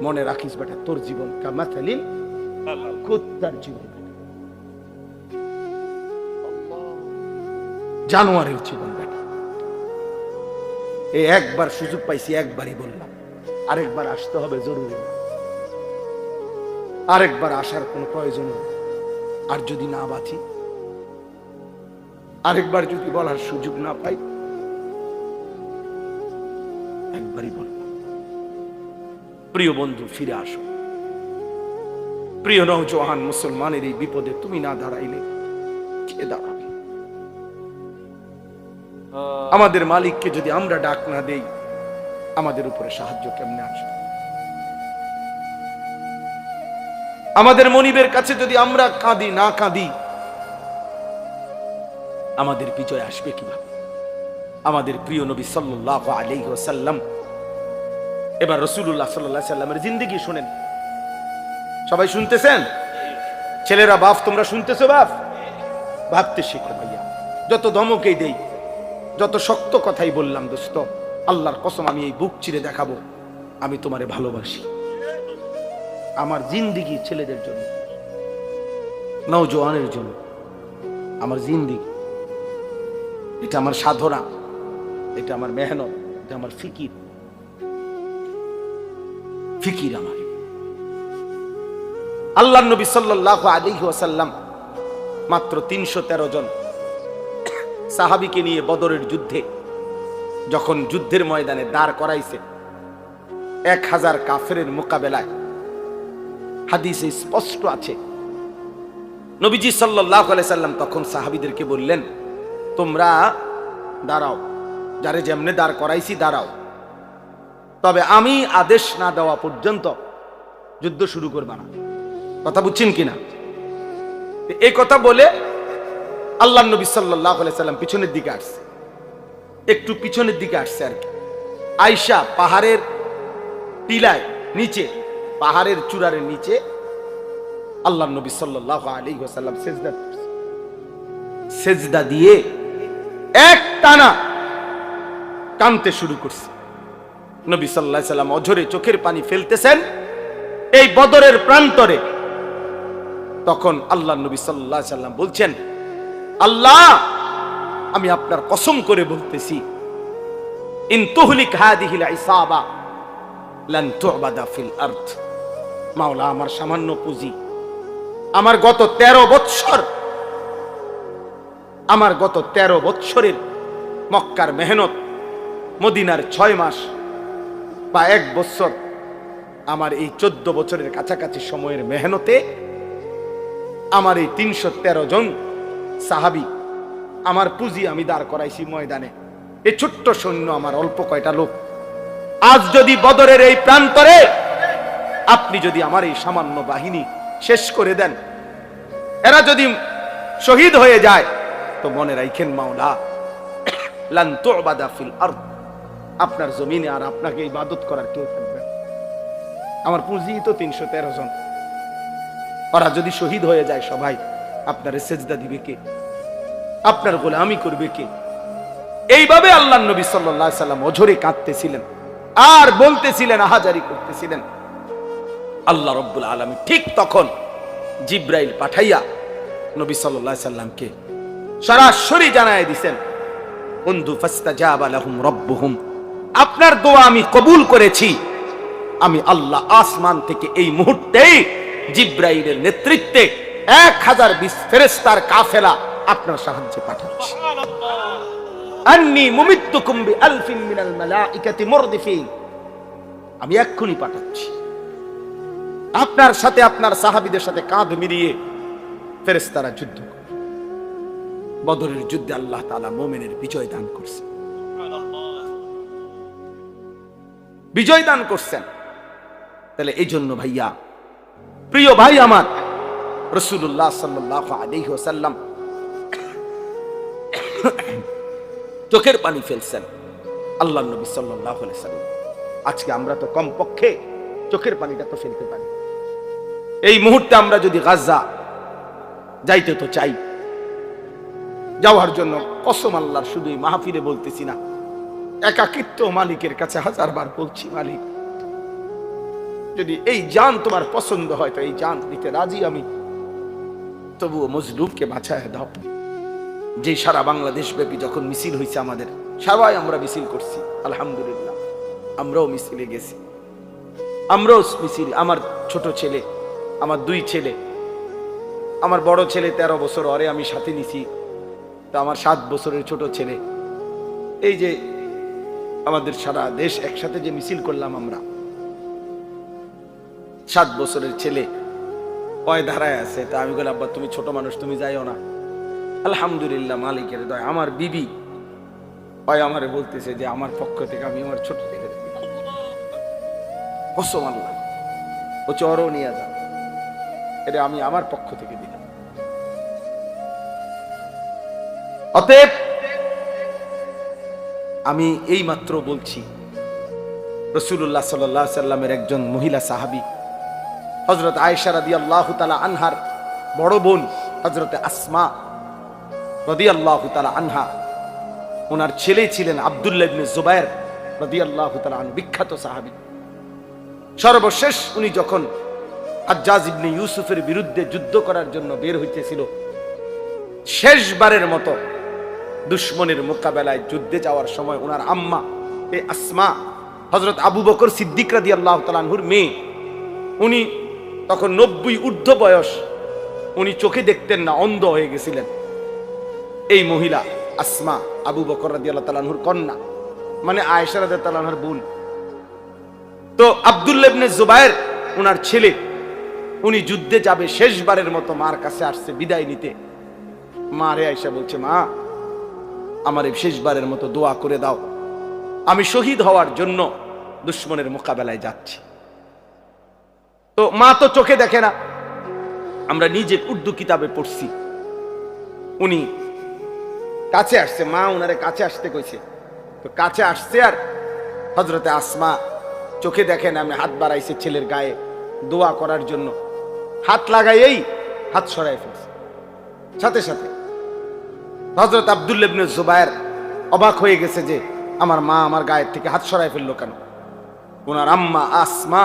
মনে রাখিস বেটা তোর জীবন কামাসালিল কুত্তার জীবন, জানোয়ারের জীবন বেটা। এই একবার সুযোগ পাইছি, একবারই বললাম, আরেকবার আসতে হবে জরুরি, আরেকবার আসার কোনো প্রয়োজন নেই। আর যদি না বাঁচি, আরেকবার যদি বলার সুযোগ না পাই, একবারই বলব, প্রিয় বন্ধু ফিরে আসো। প্রিয় নওজওয়ান মুসলমানের এই বিপদে তুমি না দাঁড়াইলে কে দাঁড়াবে? আমাদের মালিককে যদি আমরা ডাক না দেই, আমাদের উপরে সাহায্য কেমনে আসবে? আমাদের মনিবের কাছে যদি আমরা কাঁদি না কাঁদি, আমাদের বিজয় আসবে কিভাবে? আমাদের প্রিয় নবী সাল্লাল্লাহু আলাইহি ওয়াসাল্লাম, এবার রাসূলুল্লাহ সাল্লাল্লাহু আলাইহি ওয়াসাল্লামের জিন্দেগি শুনেন। সবাই শুনতেছেন? ছেলেরা, বাপ তোমরা শুনতেছো? বাপ ভাবতে শিখো ভাইয়া। যত ধমকেই দেই, যত শক্ত কথাই বললাম, দোস্ত, আল্লাহর কসম আমি এই বুক চিরে দেখাবো, আমি তোমারে ভালোবাসি। আমার জিন্দেগি ছেলেদের জন্য, নওজওয়ানের জন্য, আমার জিন্দেগি, এটা আমার সাধনা, এটা আমার মেহনত, এটা আমার ফিকির, ফিকির আমার। আল্লাহর নবী সাল্লাল্লাহু আলাইহি ওয়াসাল্লাম মাত্র 313 জন সাহাবীকে নিয়ে বদরের যুদ্ধে যখন যুদ্ধের ময়দানে দাঁড় করাইছে, 1000 কাফেরের মোকাবেলায়, হাদিসে স্পষ্ট আছে, নবীজি সাল্লাল্লাহু আলাইহি সাল্লাম তখন সাহাবীদেরকে বললেন, তোমরা দাঁড়াও, যারে যেমনে দাঁড় করাইছি দাঁড়াও, তবে আমি আদেশ না দেওয়া পর্যন্ত যুদ্ধ শুরু করবা না। কথা বুঝছেন কিনা? এই কথা বলে আল্লাহ নবী সাল্লাল্লাহু আলাইহি সাল্লাম পিছনের দিকে আসছে, একটু পিছনের দিকে আসছে আর কি। আয়েশা পাহাড়ের টিলায় নিচে, পাহাড়ের চূড়ার নিচে আল্লাহ নবী সাল্লাল্লাহু আলাইহি ওয়াসাল্লাম সিজদা করছে। সিজদা দিয়ে এক টানা কাঁদতে শুরু করছে। নবী সাল্লাল্লাহু আলাইহি সাল্লাম অঝরে চোখের পানি ফেলতেছেন এই বদরের প্রান্তরে। তখন আল্লাহ নবী সাল্লাল্লাহু আলাইহি সাল্লাম বলছেন, আল্লাহ আমি আপনার কসম করে বলতেছি, ইন তুহলিক হাদিহিল ইসাবা লান তুবাদা ফিল আরদ। মাওলা আমার সামান্য পুঁজি, আমার গত 13 বৎসর, আমার গত 13 বৎসরের মক্কার মেহনত, মদিনার 6 মাস বা 1 বছর, আমার এই 14 বছরের কাছাকাছি সময়ের মেহনতে আমার এই 313 জন সাহাবী, আমার পুঁজি আমি দাঁড় করাইছি ময়দানে। এই ছোট্ট সৈন্য আমার অল্প কয়টা লোক, আজ যদি বদরের এই প্রান্তরে আপনি যদি আমার এই সামান্য বাহিনী শেষ করে দেন, এরা যদি শহীদ হয়ে যায়, তো মনে রাখেন মাওলা লান তুবাদা ফিল আরদ, আপনার জমিনে আর আপনাকে ইবাদত করার কেউ থাকবে না। আমার পুঁজি তো 313 জন, ওরা যদি শহীদ হয়ে যায় সবাই, আপনার সেজদা দিবে কে? আপনার গোলামি করবে কে? এইভাবে আল্লাহ নবী সাল্লাল্লাহু আলাইহি সাল্লাম অঝরে কাঁদতেছিলেন আর বলতেছিলেন, আহাজারি করতেছিলেন। আল্লাহ রাব্বুল আলামিন ঠিক তখন জিব্রাইল পাঠাইয়া নবী সাল্লাল্লাহু আলাইহি সাল্লামকে সরাসরি জানায় দিবেন, বন্ধু ফাস্তাজাবা লাহুম রাব্বুহুম, আপনার দোয়া আমি কবুল করেছি। আমি আল্লাহ আসমান থেকে এই মুহূর্তেই জিব্রাইলের নেতৃত্বে 1020 ফেরেশতার কাফেলা আপনার সাহায্যে পাঠাচ্ছি। আন্নী মুমিত্তুকুম বিআলফিন মিনাল মালাইকাতি মুরদিফিন, আমি এক্ষুনি পাঠাচ্ছি। আপনার সাথে আপনার সাহাবীদের সাথে কাঁধ মিলিয়ে ফেরেশতারা যুদ্ধ করবে। বদরের যুদ্ধে আল্লাহ তাআলা মুমিনের বিজয় দান করছেন, বিজয় দান করছেন। তাহলে এই জন্য ভাইয়া, প্রিয় ভাই আমার, রাসূলুল্লাহ সাল্লাল্লাহু আলাইহি ওয়াসাল্লাম চোখের পানি ফেলছেন আল্লাহ নবী সাল্লাল্লাহু আলাইহি ওয়াসাল্লাম। আজকে আমরা তো কমপক্ষে চোখের পানিটা তো ফেলতে পারি। এই মুহূর্তে আমরা যদি গাজা যাইতে তো চাই, যাওয়ার জন্য কসম আল্লাহর, শুধু এই মাহফিলে বলতেছি না, একাকিত্ব মালিকের কাছে 1000 বার বলছি, মালিক যদি এই জান তোমার পছন্দ হয় তো এই জান নিতে রাজি আমি, তবুও মজলুমকে বাঁচায় দাও। যে সারা বাংলাদেশ ব্যাপী যখন মিছিল হয়েছে, আমাদের সবাই আমরা মিছিল করছি, আলহামদুলিল্লাহ আমরাও মিছিলে গেছি, আমরাও মিছিল। আমার ছোট ছেলে, আমার 2 ছেলে, আমার বড় ছেলে 13 বছর, ওরে আমি সাথে নিছি। তো আমার 7 বছরের ছোট ছেলে, এই যে আমাদের সারা দেশ একসাথে যে মিছিল করলাম আমরা, 7 বছরের ছেলে ওই ধারায় আছে। তা আমি বললাম, আব্বা তুমি ছোট মানুষ, তুমি যাইও না। আলহামদুলিল্লাহ মালিকের দয়া, আমার বিবি ওই আমারে বলতেছে যে আমার পক্ষ থেকে আমি আমার ছোট ছেলে কসম আল্লাহ, ও চরও নিয়ে যান, এটা আমি আমার পক্ষ থেকে দিলাম। অতএব আমি এই মাত্র বলছি, রাসূলুল্লাহ সাল্লাল্লাহু আলাইহি সাল্লামের একজন মহিলা সাহাবী হযরত আয়েশা রাদিয়াল্লাহু তাআলা আনহার বড় বোন হযরত আসমা রাদিয়াল্লাহু তাআলা আনহা, ওনার ছেলে ছিলেন আব্দুল্লাহ ইবনে জুবায়ের রাদিয়াল্লাহু তাআলা আনহু, বিখ্যাত সাহাবী। সর্বশেষ উনি যখন হাজ্জাজ ইবনে ইউসুফের বিরুদ্ধে যুদ্ধ করার জন্য বের হইতেছিল, শেষবারের মতো দুশমনের মোকাবেলায় যুদ্ধে যাওয়ার সময় ওনার আম্মা এই আসমা হযরত আবু বকর সিদ্দিক রাদিয়াল্লাহু তাআলা আনহুর মেয়ে, উনি তখন 90 ঊর্ধ্ব বয়স, উনি চোখে দেখতেন না, অন্ধ হয়ে গেছিলেন। এই মহিলা আসমা আবু বকর রাদিয়াল্লাহু তাআলা আনহুর কন্যা, মানে আয়েশা রাদিয়াল্লাহু তাআলা আনহার বোন। তো আব্দুল্লাহ ইবনে জুবায়ের ওনার ছেলে, উনি যুদ্ধে যাবে, শেষবারের মতো মার কাছে আসছে বিদায় নিতে। মা রে আয়েশা বলছে, মা আমার এই শেষবারের মতো দোয়া করে দাও, আমি শহীদ হওয়ার জন্য দুশ্মনের মোকাবেলায় যাচ্ছি। তো মা তো চোখে দেখে না, আমরা নিজে উর্দু কিতাবে পড়ছি। উনি কাছে আসছে, মা উনারে কাছে আসতে কইছে, তো কাছে আসছে, আর হযরতে আসমা চোখে দেখেন আমি হাত বাড়াইছে ছেলের গায়ে দোয়া করার জন্য, হাত লাগাইয়েই হাত সরাই ফেলছে। সাথে সাথে হযরত আব্দুল্লাহ ইবনে জুবায়ের অবাক হয়ে গেছে যে আমার মা আমার গায়ের থেকে হাত সরাই ফেললো কেন। ওনার আম্মা আসমা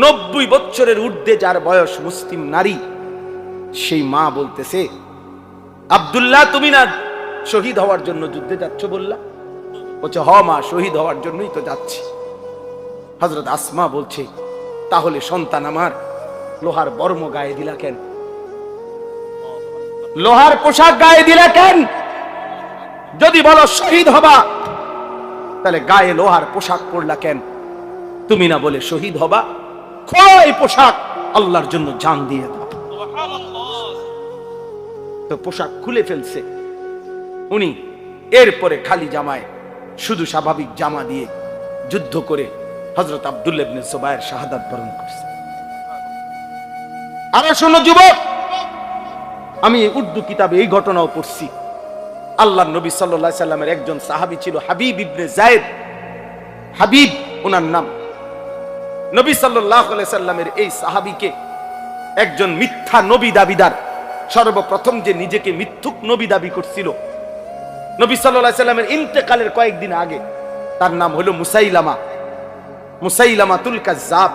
90 বছরের ঊর্ধ্বে যার বয়স, মুসলিম নারী, সেই মা বলতেছে, আব্দুল্লাহ তুমি না শহীদ হওয়ার জন্য যুদ্ধে যাচ্ছ বললা? বলছে হ মা, শহীদ হওয়ার জন্যই তো যাচ্ছি। হযরত আসমা বলছে, তাহলে সন্তান আমার লোহার বর্ম গায়ে দিলা কেন? লোহার পোশাক গায়ে দিলা কেন? যদি বলো শহীদ হবা, তাহলে গায়ে লোহার পোশাক পরলা কেন? তুমি না বলে শহীদ হবা, খোলো এই পোশাক, আল্লাহর জন্য জান দিয়ে দাও। তো পোশাক খুলে ফেলছে উনি। এরপরে খালি জামায়, শুধু স্বাভাবিক জামা দিয়ে যুদ্ধ করে হযরত আব্দুল্লাহ ইবনে জুবায়ের শাহাদাত বরণ করছে। আরে শোনো যুবক, আমি উর্দু কিতাবে এই ঘটনাও পড়ছি। আল্লাহর নবী সাল্লাল্লাহু আলাইহি সাল্লামের একজন সাহাবী ছিল হাবিব ইবনে যায়েদ, হাবিব ওনার নাম। নবী সাল্লাল্লাহু আলাইহি সাল্লামের এই সাহাবীকে একজন মিথ্যা নবী দাবিদার, সর্বপ্রথম যে নিজেকে মিথ্যুক নবী দাবি করছিল নবী সাল্লাল্লাহু আলাইহি সাল্লামের ইন্তেকালের কয়েকদিন আগে, তার নাম হলো মুসাইলামা, মুসাইলামাতুল কাজ্জাব।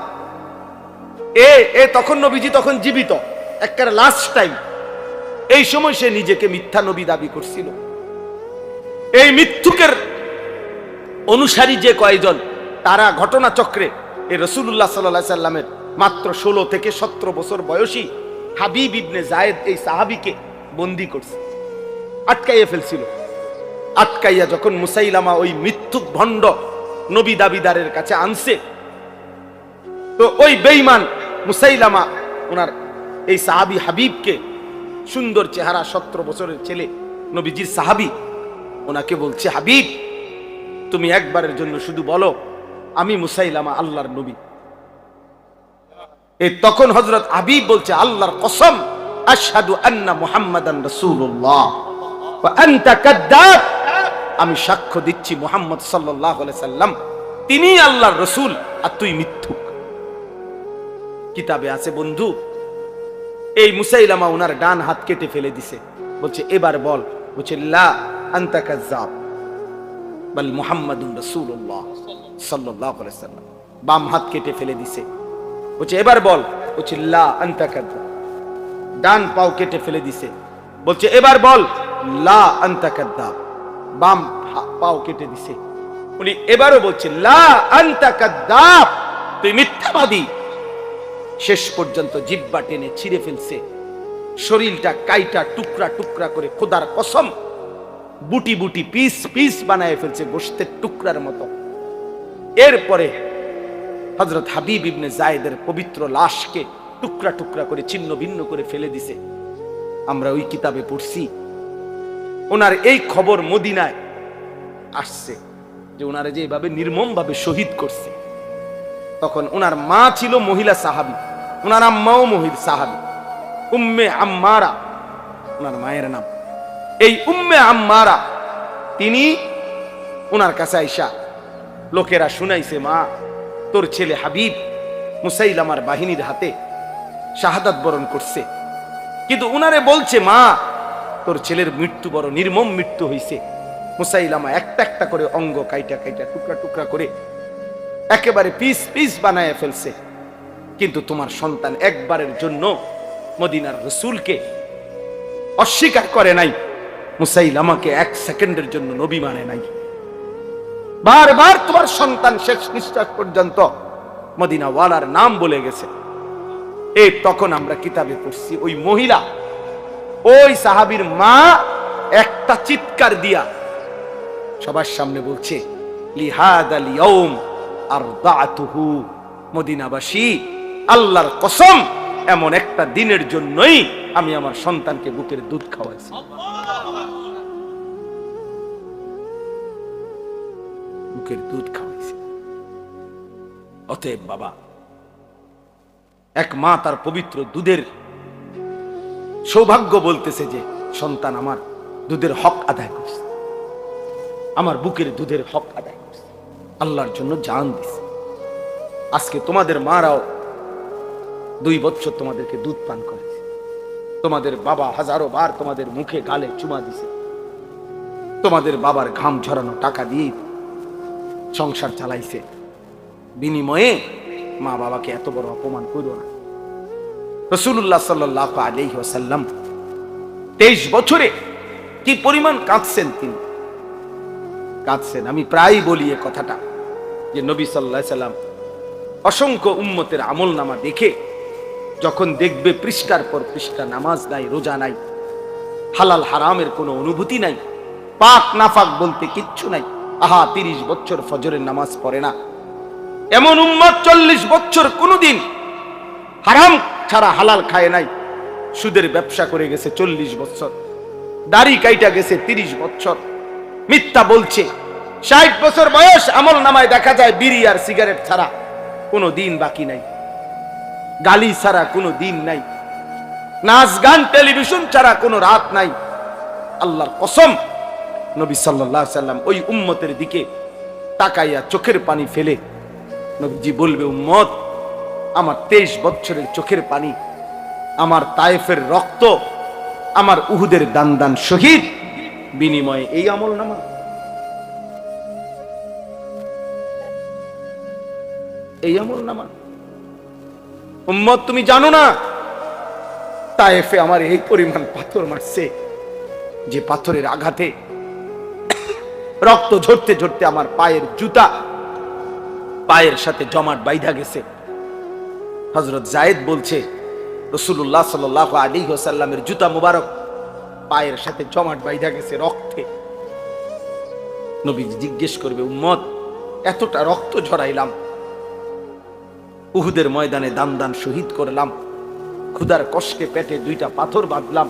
এ তখন নবীজি তখন জীবিত, একেবারে লাস্ট টাইম। এই সময় সে নিজেকে মিথ্যা নবী দাবি করছিল। এই মিথ্যুকের অনুসারী যে কয়েকজন, তারা ঘটনাচক্রে এই রাসূলুল্লাহ সাল্লাল্লাহু আলাইহি সাল্লামের মাত্র 16 থেকে 17 বছর বয়সী হাবিব ইবনে যায়েদ এই সাহাবীকে বন্দী করছে, আটকাইয়া ফেলছিল। আটকাইয়া যখন মুসাইলামা ওই মিথ্যুক ভণ্ড নবী দাবিদারের কাছে আনছে, তো ওই বেঈমান মুসাইলামা ওনার এই সাহাবী হাবিবকে, সুন্দর চেহারা, 17 বছরের ছেলে, নবীজির সাহাবী, ওনাকে বলছে, হাবিব তুমি একবারের জন্য শুধু বলো আমি মুসাইলামা আল্লাহর নবী। এই তখন হযরত হাবিব বলছে, আল্লাহর কসম, আশহাদু আন্না মুহাম্মাদান রাসূলুল্লাহ ওয়া আনতা কাদ্দাব, আমি সাক্ষ্য দিচ্ছি মুহাম্মদ সাল্লাল্লাহু আলাইহি সাল্লাম তিনি আল্লাহর রাসূল আর তুই মিথ্যুক। কিতাবে আছে বন্ধু, এই মুসাইলামা ওনার ডান হাত কেটে ফেলে দিছে, বলছে এবার বল। বলছে লা আনতা কাজ্জাব বাল মুহাম্মাদুর রাসূলুল্লাহ সাল্লাল্লাহু আলাইহি সাল্লাম। বাম হাত কেটে ফেলে দিছে, বলছে এবার বল। বলছে লা আনতা কাজ্জাব। ডান পাও কেটে ফেলে দিছে, বলছে এবার বল লা আনতা কাজ্জাব। বাম পাও কেটে দিছে, উনি এবারও বলছে লা আনতা কাজ্জাব, তুই মিথ্যাবাদী। শেষ পর্যন্ত জিহ্বা টেনে ছিঁড়ে ফেলছে, শরীরটা কাইটা টুকরা টুকরা করে, খোদার কসম বুটি বুটি পিস পিস বানায় ফেলছে, গোশতের টুকরার মতো। এরপরে হযরত হাবিব ইবনে যায়েদের পবিত্র লাশকে টুকরা টুকরা করে ছিন্ন ভিন্ন করে ফেলে দিছে। আমরা ওই কিতাবে পড়ছি, ওনার এই খবর মদিনায় আসছে যে ওনারে যে এভাবে নির্মম ভাবে শহীদ করছে। তখন ওনার মা ছিল মহিলা সাহাবী, ওনার আম্মাও মহিলা সাহাবী, উম্মে আম্মারা ওনার মায়ের নাম। এই উম্মে আম্মারা তিনি ওনার কাছে আইসা লোকেরা শুনাইছে, মা তোর ছেলে হাবিব মুসাইলামার বাহিনীর হাতে শাহাদাত বরণ করছে, কিন্তু উনারে বলছে, মা তোর ছেলের মৃত্যু বড় নির্মম মৃত্যু হইছে। মুসাইলামা একটা একটা করে অঙ্গ কাইটা কাইটা টুকরা টুকরা করে একেবারে পিস পিস বানায় ফেলছে, কিন্তু তোমার সন্তান একবারের জন্য মদিনার রাসূলকে অস্বীকার করে নাই, মুসাইলামাকে 1 সেকেন্ডের জন্য নবী মানে নাই। বারবার তোমার সন্তান শেষ নিঃশ্বাস পর্যন্ত মদিনা ওয়ালার নাম বলে গেছে। এই তখন আমরা কিতাবে পড়ছি, ওই মহিলা, ওই সাহাবীর মা একটা চিৎকার দিয়া সবার সামনে বলছে, লিহাদাল ইয়াউম আরদাতুহু, মদিনাবাসী আল্লাহর কসম এমন একটা দিনের জন্যই আমি আমার সন্তানকে বুকের দুধ খাওয়াইছি। বুকের দুধ খাওয়াইছি। অতএব বাবা, এক মা তার পবিত্র দুধের সৌভাগ্য বলতেছে যে সন্তান আমার দুধের হক আদায় করছে, আমার বুকের দুধের হক আদায় করছে, আল্লাহর জন্য জান দিছে। আজকে তোমাদের মারাও 2 বছর তোমাদেরকে দুধ পান করেছে, তোমাদের বাবা হাজারো বার তোমাদের মুখে গালে চুমা দিছে, তোমাদের বাবার ঘাম ঝরানো টাকা দিয়ে সংসার চালাইছে। বিনিময়ে মা বাবাকে এত বড় অপমান করো না। রাসূলুল্লাহ সাল্লাল্লাহু আলাইহি ওয়াসাল্লাম 23 বছরে কি পরিমাণ কাঁদছেন, তিনি কাঁদছেন। আমি প্রায় বলি এ কথাটা যে নবী সাল্লাল্লাহু আলাইহি সাল্লাম অসংখ্য উম্মতের আমলনামা দেখে যখন দেখবে পৃষ্ঠার পর পৃষ্ঠা নামাজ নাই, রোজা নাই, হালাল হারামের কোনো অনুভূতি নাই, পাক নাফাক বলতে কিচ্ছু নাই, 30 বছর ফজরের নামাজ পড়ে না, এমন উম্মত 40 বছর কোনদিন হারাম ছাড়া হালাল খায় নাই, সুদের ব্যবসা করে গেছে 40 বছর, দাড়ি কাইটা গেছে 30 বছর, মিথ্যা বলছে, 60 বছর বয়স আমল নামায় দেখা যায় বিড়ি আর সিগারেট ছাড়া কোনো দিন বাকি নাই, গালি ছাড়া কোনো দিন নাই, নাচ গান টেলিভিশন ছাড়া কোনো রাত নাই। আল্লাহর কসম, নবী সাল্লাল্লাহু আলাইহি সাল্লাম ওই উম্মতের দিকে তাকাইয়া চোখের পানি ফেলে নবীজি বলবে, উম্মত, আমার 23 বছরের চোখের পানি, আমার তায়েফের রক্ত, আমার উহুদের দান দান শহীদ, বিনিময়ে এই আমল নামা। এই আমল নামা। উম্মত, তুমি জানো না তায়েফে আমার এই পরিমাণ পাথর মারছে, যে পাথরের আঘাতে রক্ত ঝরতে ঝরতে আমার পায়ের জুতা পায়ের সাথে জমাট বাইধা গেছে। হযরত যায়েদ বলছে, রাসূলুল্লাহ সাল্লাল্লাহু আলাইহি ওয়াসাল্লামের জুতা মুবারক পায়ের সাথে জমাট বাইধা গেছে রক্তে। নবী জিজ্ঞেস করবে, উম্মত, এতটা রক্ত ঝরাইলাম, উহুদের ময়দানে দান দান শহীদ করলাম, ক্ষুধার কষ্টে পেটে 2টা পাথর বাঁধলাম,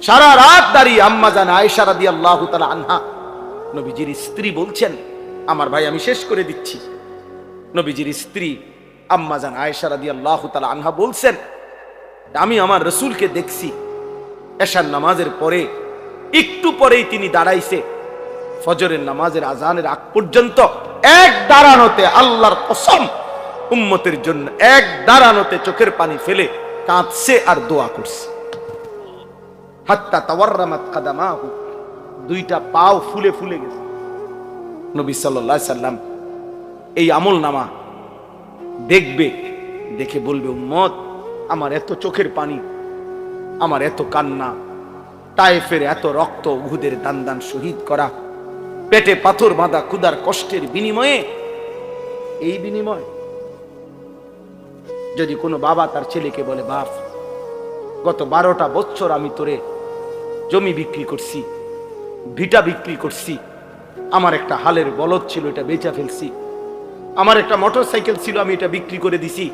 সারা রাত দাঁড়িয়ে আম্মা জান আয়েশা রাদিয়াল্লাহু তাআলা আনহা, নবীজির স্ত্রী বলছেন, আমার ভাই আমি শেষ করে দিচ্ছি, নবীজির স্ত্রী আম্মা জান আয়েশা রাদিয়াল্লাহু তাআলা আনহা বলছেন, আমি আমার রাসূলকে দেখছি এশার নামাজের পরে একটু পরেই তিনি দাঁড়াইছে, ফজরের নামাজের আজানের আগ পর্যন্ত এক দাঁড়ানোতে, আল্লাহর কসম, উম্মতের জন্য এক দাঁড়ানোতে চোখের পানি ফেলে কাঁদছে আর দোয়া করছে। হাত্তা তাওয়াররামাত কাদামাহু, 2টা পাও ফুলে ফুলে গেছে। নবী সাল্লাল্লাহু আলাইহি সাল্লাম এই আমল নামা দেখবে, দেখে বলবে, উম্মত, আমার এত চোখের পানি, আমার এত কান্না, তায়েফের এত রক্ত, উহুদের দান দান শহীদ করা, পেটে পাথর বাঁধা, ক্ষুধার কষ্টের বিনিময়ে, এই বিনিময় যদি কোনো বাবা তার ছেলেকে বলে, বাপ, গত 12টা বছর আমি তোরে জমি বিক্রি করছি, ভিটা বিক্রি করছি, আমার একটা হালের বলদ ছিল, এটা বেচা ফেলছি, আমার একটা মোটরসাইকেল ছিল, আমি এটা বিক্রি করে দিছি,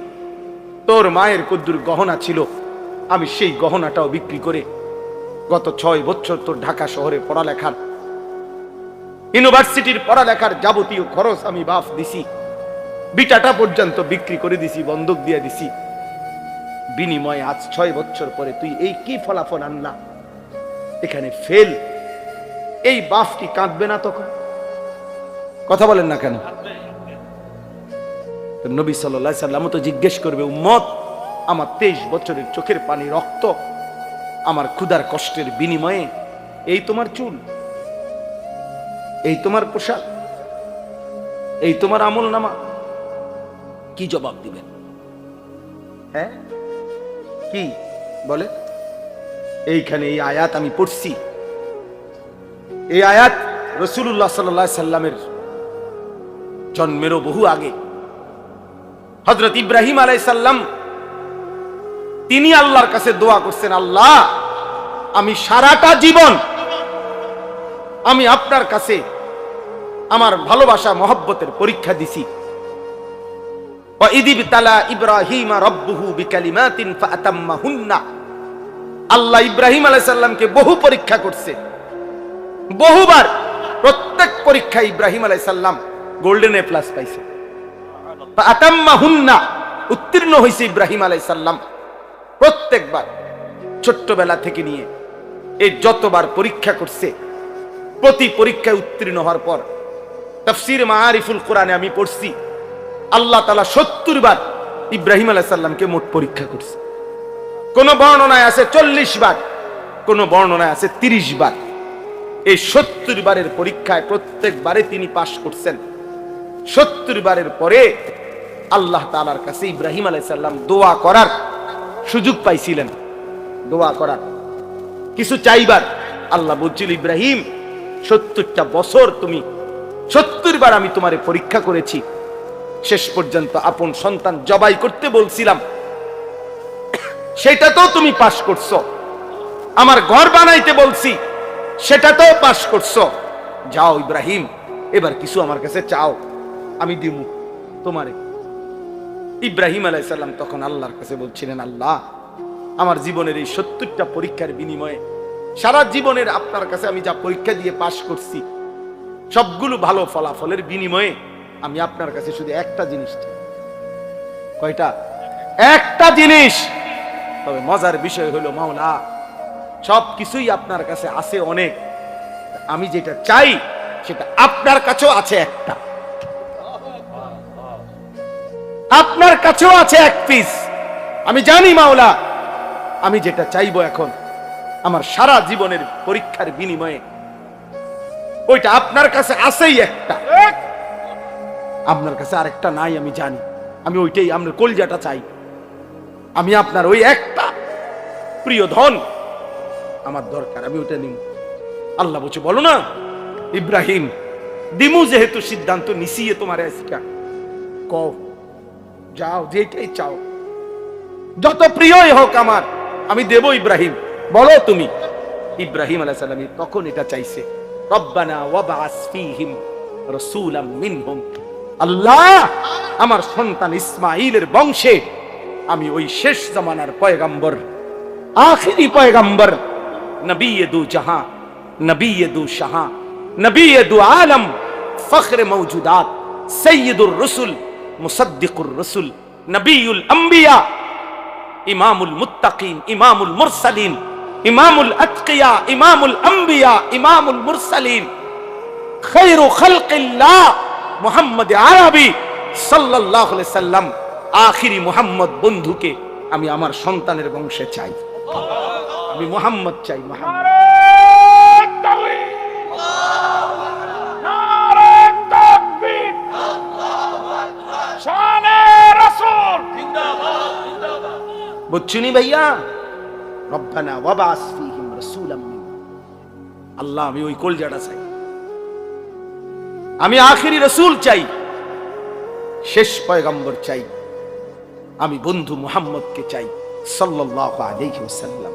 তোর মায়ের কদ্দুর গহনা ছিল, আমি সেই গহনাটাও বিক্রি করে গত 6 বছর তোর ঢাকা শহরে পড়ালেখার, ইউনিভার্সিটির পড়ালেখার যাবতীয় খরচ আমি বাপ দিছি, বিটাটা পর্যন্ত বিক্রি করে দিছি, বন্ধক দিয়ে দিছি, বিনিময়ে আজ 6 বছর পরে তুই এই কি ফলাফল আনলা, এখানে ফেল। এই বাপটি কাঁদবে না তখন? কথা বলেন না কেন? নবী সাল্লাল্লাহু আলাইহি সাল্লাম তো জিজ্ঞেস করবে, উম্মত, আমার 23 বছরের চোখের পানি, রক্ত, আমার ক্ষুধার কষ্টের বিনিময়ে এই তোমার চুল, এই তোমার পোশাক, এই তোমার আমল নামা, কি জবাব দিবেন? হ্যাঁ, কি বলে? এইখানে এই আয়াত আমি পড়ছি, এই আয়াত রাসূলুল্লাহ সাল্লাল্লাহু আলাইহি সাল্লামের জন্মেরও বহু আগে হযরত ইব্রাহিম আলাইহিস সালাম তিনি আল্লাহর কাছে দোয়া করছেন, আল্লাহ, আমি সারাটা জীবন আমি আপনার কাছে আমার ভালোবাসা মহব্বতের পরীক্ষা দিছি। ওয়া ইযিবতালা ইব্রাহিমা রাব্বুহু বিকালিমাতিন ফাআতাম্মাহুন্না, আল্লাহ ইব্রাহিম আলাইহিস সালামকে বহু পরীক্ষা করছে, বহুবার, প্রত্যেক পরীক্ষায় ইব্রাহিম আলাইহিস সালাম গোল্ডেন A+ পাইছে। ফাতাম্মাহুন্না, উত্তীর্ণ হয়েছে ইব্রাহিম আলাইহিস সালাম প্রত্যেকবার। ছোট্টবেলা থেকে নিয়ে এই যতবার পরীক্ষা করছে, প্রতি পরীক্ষায় উত্তীর্ণ হওয়ার পর তাফসীর মাআরিফুল কোরআনে আমি পড়ছি আল্লাহ তাআলা 70 বার ইব্রাহিম আলাইহিস সালামকে মোট পরীক্ষা করছে। কোন বর্ণনায় আছে 40 বার, কোন বর্ণনায় আছে 30 বার। এই 70 বারের পরীক্ষায় প্রত্যেকবারে তিনি পাশ করছেন। 70 বারের পরে আল্লাহ তাআলার কাছে ইব্রাহিম আলাইহিস সালাম দোয়া করার সুযোগ পাইছিলেন, দোয়া করার, কিছু চাইবার। আল্লাহ বলছিল, ইব্রাহিম 70টা বছর তুমি 70 বার আমি তোমারে পরীক্ষা করেছি, শেষ পর্যন্ত আপন সন্তান জবাই করতে বলছিলাম, সেটা তো তুমি পাশ করছো। আমার ঘর বানাইতে বলছি, সেটা তো পাশ করছো। যাও ইব্রাহিম, এবার কিছু আমার কাছে চাও, আমি দিব তোমারে। ইব্রাহিম আলাইহিস সালাম তখন আল্লাহর কাছে বলছিলেন, আল্লাহ, আমার জীবনের এই 70টা পরীক্ষার বিনিময়ে, সারা জীবনের আপনার কাছে আমি যা পরীক্ষা দিয়ে পাশ করছি, সবগুলো ভালো ফলাফলের বিনিময়ে আমি আপনার কাছে শুধু একটা জিনিস চাই। কয়টা? একটা জিনিস। তবে মজার বিষয় হলো, মাওলা সবকিছুই আপনার কাছে আছে অনেক, আমি যেটা চাই সেটা আপনার কাছেও আছে একটা, আপনার কাছেও আছে এক পিস। আমি জানি মাওলা, আমি যেটা চাইবো এখন আমার সারা জীবনের পরীক্ষার বিনিময়ে, ওইটা আপনার কাছে আছেই একটা, আপনার কাছে আরেকটা নাই, আমি জানি। আমি ওইটাই, আপনার কলজাটা চাই। আমি আপনার ওই একটা প্রিয় ধন আমার দরকার, আমি ওইটা নিব। আল্লাহ বলছে, বলো না ইব্রাহিম, দিমু যেহেতু সিদ্ধান্ত নিছিয়ে তোমার আজকে, কও, যাও, যেটাই চাও, যত প্রিয়ই হোক আমার, আমি দেব ইব্রাহিম, বলো তুমি। ইব্রাহিম আলাইহিস সালাম তখন এটা চাইছে, রব্বানা ওয়াবআস ফীহিম রাসূলাম মিনহুম, আল্লাহ, আমার সন্তান ইসমাঈলের বংশে আমি ওই শেষ জামানার পয়গম্বর, আখিরি পয়গম্বর, নবিয়ে দু জাহাं, নবিয়ে দু শাহাं, নবিয়ে দু আলম, ফখরে মওজুদাত, সৈয়দুর রসুল, মুসদ্দিকুর রসুল, নবিউল আম্বিয়া, ইমামুল মুত্তাকিন, ইমামুল মুরসালিন, ইমামুল আতকিয়া, ইমামুল আম্বিয়া, ইমামুল মুরসালিন, খায়রু খালকিল্লাহ মুহাম্মদ আরবি সাল্লাল্লাহু আলাইহি সাল্লাম, আখিরি মুহাম্মদ বন্ধুকে আমি আমার সন্তানের বংশে চাই। আমি মুহাম্মদ চাই, মুহাম্মদ। বুঝছুনি ভাইয়া? রব্বানা ওয়াবআস ফীহিম রাসূলাম মিনহুম, আল্লাহ, আমি ওই কলজাটা চাই, আমি আখিরি রাসূল চাই, শেষ পয়গম্বর চাই, আমি বন্ধু মুহাম্মদকে চাই সাল্লাল্লাহু আলাইহি ওয়াসাল্লাম।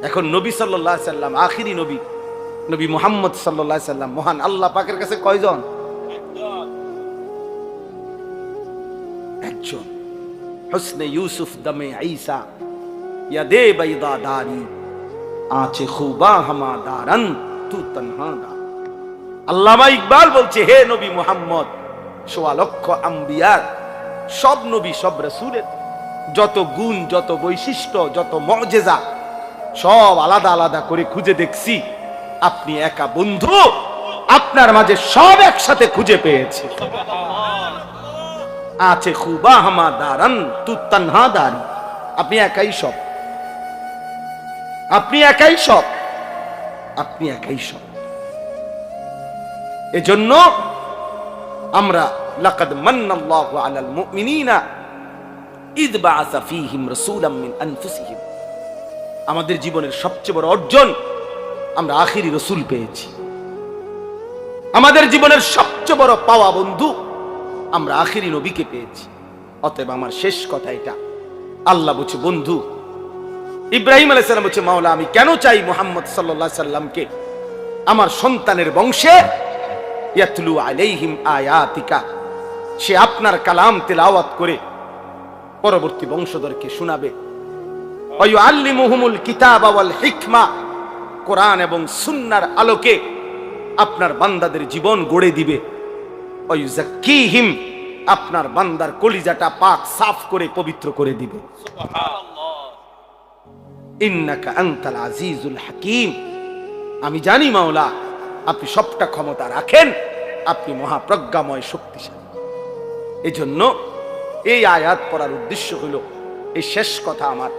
এখন নবী সাল্লাল্লাহু আলাইহি ওয়াসাল্লাম আখিরি নবী, নবী মুহাম্মদ সাল্লাল্লাহু আলাইহি ওয়াসাল্লাম মহান আল্লাহ পাকের কাছে কয়জন? একজন। হুসনে ইউসুফ দমে ঈসা, ইয়াদে বাইদা দারি, আঁচে খুবা হামা দারন, তু তনহা দা। আল্লামা ইকবাল বলছে, হে নবী মুহাম্মদ, ১৬ লক্ষ আম্বিয়ার, সব নবী, সব রাসূলের যত গুণ, যত বৈশিষ্ট্য, যত মুআজিজা, সব আলাদা আলাদা করে খুঁজে দেখছি, আপনি একা বন্ধু, আপনার মাঝে সব একসাথে খুঁজে পেয়েছি। আছে খুবা হামা দারান, তু তনহা দারি, আপনি একাই সব, আপনি একাই সব, আপনি একাই সব। এজন্য আমরা লাকাদ মান্নাল্লাহু আলাল মুমিনিনা ইয বাআসা ফীহিম রাসূলাম মিন আনফুসিহিম, আমাদের জীবনের সবচেয়ে বড় অর্জন, আমরা আখিরি রাসূল পেয়েছি। আমাদের জীবনের সবচেয়ে বড় পাওয়া বন্ধু, আমরা আখিরি নবীকে পেয়েছি। অতএব আমার শেষ কথা এটা, আল্লাহ বলছে, বন্ধু ইব্রাহিম আলাইহিস সালাম বলছে, মাওলা, আমি কেন চাই মুহাম্মদ সাল্লাল্লাহু আলাইহি সাল্লামকে আমার সন্তানের বংশে, ইয়াতলু আলাইহিম আয়াতিকা, সে আপনার কালাম তেলাওয়াত করে পরবর্তী বংশধরকে শোনাবে, ওয়া ইউআল্লিমুহুমুল কিতাবা ওয়াল হিকমা, কোরআন এবং সুন্নাহর আলোকে আপনার বান্দাদের জীবন গড়ে দিবে, ওয়া ইউযাক্কিহিম, আপনার বান্দার কলিজাটা পাক সাফ করে পবিত্র করে দিবে। ইন্নাকা আনতাল আজিজুল হাকিম। আমি জানি মাওলা আপনি সবটা ক্ষমতা রাখেন, আপনি মহাপ্রজ্ঞাময় শক্তিশালী। এজন্য এই আয়াত পড়ার উদ্দেশ্য হলো এই শেষ কথা আমার,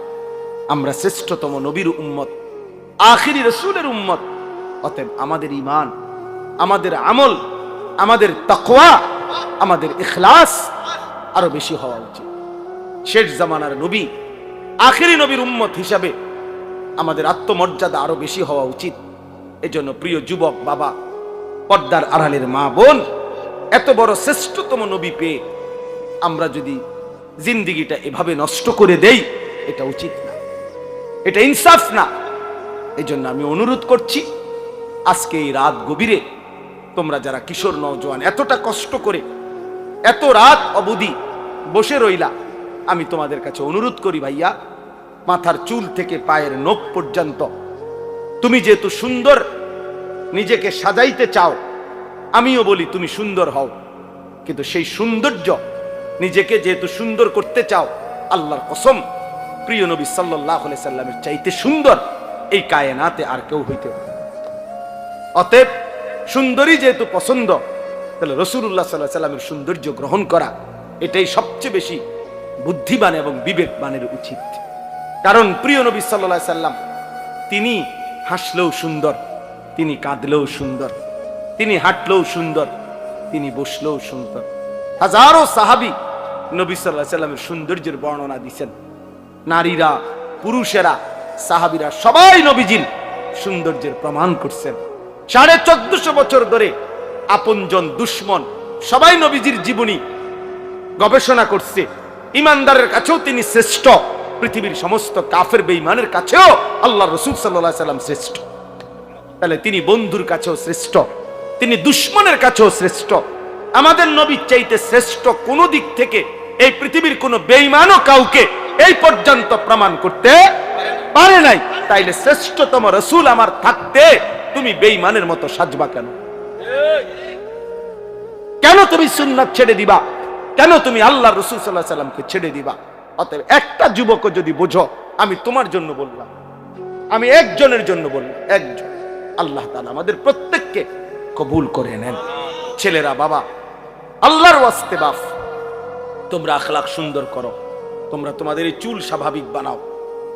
আমরা শ্রেষ্ঠতম নবীর উম্মত, আখিরি রাসূলের উম্মত। অতএব আমাদের ঈমান, আমাদের আমল, আমাদের তাকওয়া, আমাদের ইখলাস আরো বেশি হওয়া উচিত। শেষ জামানার নবী, আখিরি নবীর উম্মত হিসাবে আমাদের আত্মমর্যাদা আরো বেশি হওয়া উচিত। এজন্য প্রিয় যুবক বাবা, পর্দার আড়ালের মা বোন, এত বড় শ্রেষ্ঠতম নবী পেয়ে আমরা যদি জিন্দিগিটা এভাবে নষ্ট করে দেই, এটা উচিত না, এটা ইনসাফ না। এজন্য আমি অনুরোধ করছি, আজকে এই রাত গভীরে তোমরা যারা কিশোর নওজোয়ান এতটা কষ্ট করে এত রাত অবধি বসে রইলা, আমি তোমাদের কাছে অনুরোধ করি ভাইয়া, মাথার চুল থেকে পায়ের নখ পর্যন্ত তুমি যেহেতু সুন্দর নিজেকে সাজাইতে চাও, আমিও বলি তুমি সুন্দর হও, কিন্তু সেই সৌন্দর্য নিজেকে যেহেতু সুন্দর করতে চাও, আল্লাহর কসম প্রিয় নবী সাল্লাল্লাহু আলাইহি সাল্লামের চাইতে সুন্দর এই কায়নাতে আর কেউ হইতে পারে। অতএব সুন্দরী যেহেতু পছন্দ, তাহলে রাসূলুল্লাহ সাল্লাল্লাহু আলাইহি সাল্লামের সৌন্দর্য গ্রহণ করা এটাই সবচেয়ে বেশি বুদ্ধিমান এবং বিবেকবানের উচিত। কারণ প্রিয় নবী সাল্লাল্লাহু আলাইহি সাল্লাম তিনি হাসলেও সুন্দর, তিনি কাঁদলেও সুন্দর, তিনি হাঁটলেও সুন্দর, তিনি বসলেও সুন্দর। হাজারো সাহাবী নবী সাল্লাল্লাহু আলাইহি সাল্লামের সৌন্দর্যের বর্ণনা দিয়েছেন। নারীরা, পুরুষেরা, সাহাবীরা সবাই নবীজির সৌন্দর্যের প্রমাণ করছেন। 1450 বছর ধরে আপনজন দুশ্মন সবাই নবীজির জীবনী গবেষণা করছে। ইমানদারের কাছেও তিনি শ্রেষ্ঠ, পৃথিবীর সমস্ত কাফের বেঈমানের কাছেও আল্লাহ রাসূল সাল্লাল্লাহু আলাইহি সাল্লাম শ্রেষ্ঠ। তাহলে তিনি বন্ধুর কাছেও শ্রেষ্ঠ, তিনি দুশ্মনের কাছেও শ্রেষ্ঠ। আমাদের নবীর চাইতে শ্রেষ্ঠ কোন দিক থেকে এই পৃথিবীর কোন বেঈমানও কাউকে এই পর্যন্ত প্রমাণ করতে পারে নাই। তাইলে শ্রেষ্ঠতম রাসূল আমার থাকতে তুমি বেঈমানের মতো সাজবা কেন? কেন তুমি সুন্নাত ছেড়ে দিবা? কেন তুমি আল্লাহর রাসূল সাল্লাল্লাহু আলাইহি সাল্লামকে ছেড়ে দিবা? অতএব একটা যুবক যদি বোঝো, আমি তোমার জন্য বললাম, আমি একজনের জন্য বললাম, একজন। আল্লাহ তাআলা আমাদের প্রত্যেককে কবুল করে নেন। ছেলেরা বাবা, আল্লাহর ওয়াস্তে বাপ, তোমরা আখলাক সুন্দর করো, তোমরা তোমাদের এই চুল স্বাভাবিক বানাও,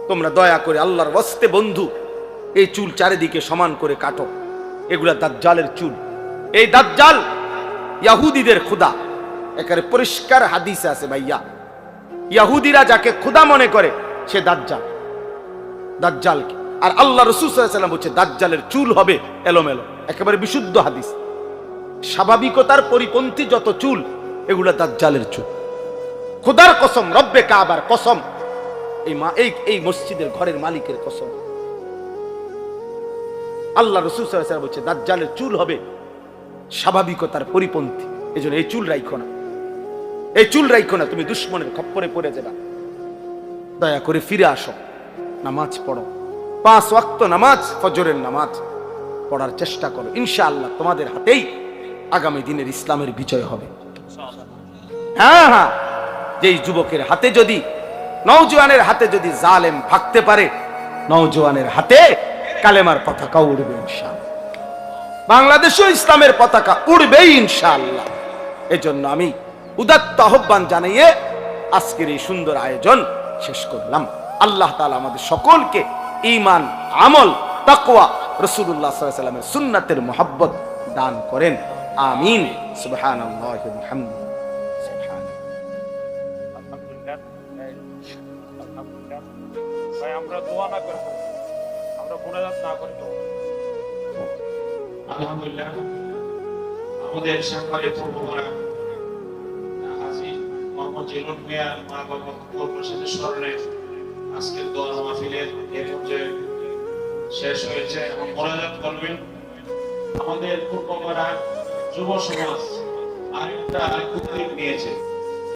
তোমরা দয়া করে আল্লাহর ওয়াস্তে বন্ধু এই চুল চারিদিকে সমান করে কাটো। এগুলা দাজ্জালের চুল। এই দাজ্জাল ইহুদিদের খোদা, একেবারে পরিষ্কার হাদিসে আছে ভাইয়া। ইহুদিরা যাকে খোদা মনে করে সে দাজ্জাল, দাজ্জালকে। আর আল্লাহ রাসূল সাল্লাল্লাহু আলাইহি সাল্লাম বলেছে দাজ্জালের চুল হবে এলোমেলো, একেবারে বিশুদ্ধ হাদিস। স্বাভাবিকতার পরিপন্থী যত চুল, এগুলা দাজ্জালের চুল। খোদার কসম, রব্বে কাবার কসম, এই মসজিদের ঘরের মালিকের কসম, আল্লাহ রাসূল সাল্লাল্লাহু আলাইহি সাল্লাম বলেছে দাজ্জালের চুল হবে স্বাভাবিকতার পরিপন্থী। এজন্য এই চুল রাখো না, এই চুল রাখো না, তুমি দুশ্মনের খপ্পরে পড়ে যাবে। দয়া করে ফিরে আসো, নামাজ পড়ো, 5 ওয়াক্ত নামাজ, ফজরের নামাজ পড়ার চেষ্টা করো। ইনশাআল্লাহ তোমাদের হাতেই আগামী দিনের ইসলামের বিজয় হবে। হ্যাঁ হ্যাঁ, যেই যুবকের হাতে যদি, নওজোয়ানের হাতে যদি জালেম ভাগতে পারে, নওজোয়ানের হাতে কালেমার পতাকা উড়বে ইনশাআল্লাহ। বাংলাদেশেও ইসলামের পতাকা উড়বেই ইনশাআল্লাহ। এজন্য আমি উদাত্ত আহ্বান জানিয়ে আজকের এই সুন্দর আয়োজন শেষ করলাম। আল্লাহ তাআলা আমাদের সকলকে ঈমান, আমল, তাকওয়া, রাসূলুল্লাহ সাল্লাল্লাহু আলাইহি ওয়াসাল্লামের সুন্নাতের মুহাব্বত দান করেন। আমিন। সুবহানাল্লাহি ওয়া বিহামদিহি। ভাই আমরা দোয়া না করব, আমরা মুনাজাত না করব। আলহামদুলিল্লাহ, আমাদের সাংবাদিক পূর্বরা হাজী মোহাম্মদ জিলুন মিয়া মা বাবা কর্মসূচির স্মরণে আজকের দোয়া মাহফিলের এই পর্যায়ে শেষ হয়েছে। এবং মুনাজাত করবেন আমাদের পূর্বরা যুব সমাজ আরেকটা উদ্যোগ নিয়েছে।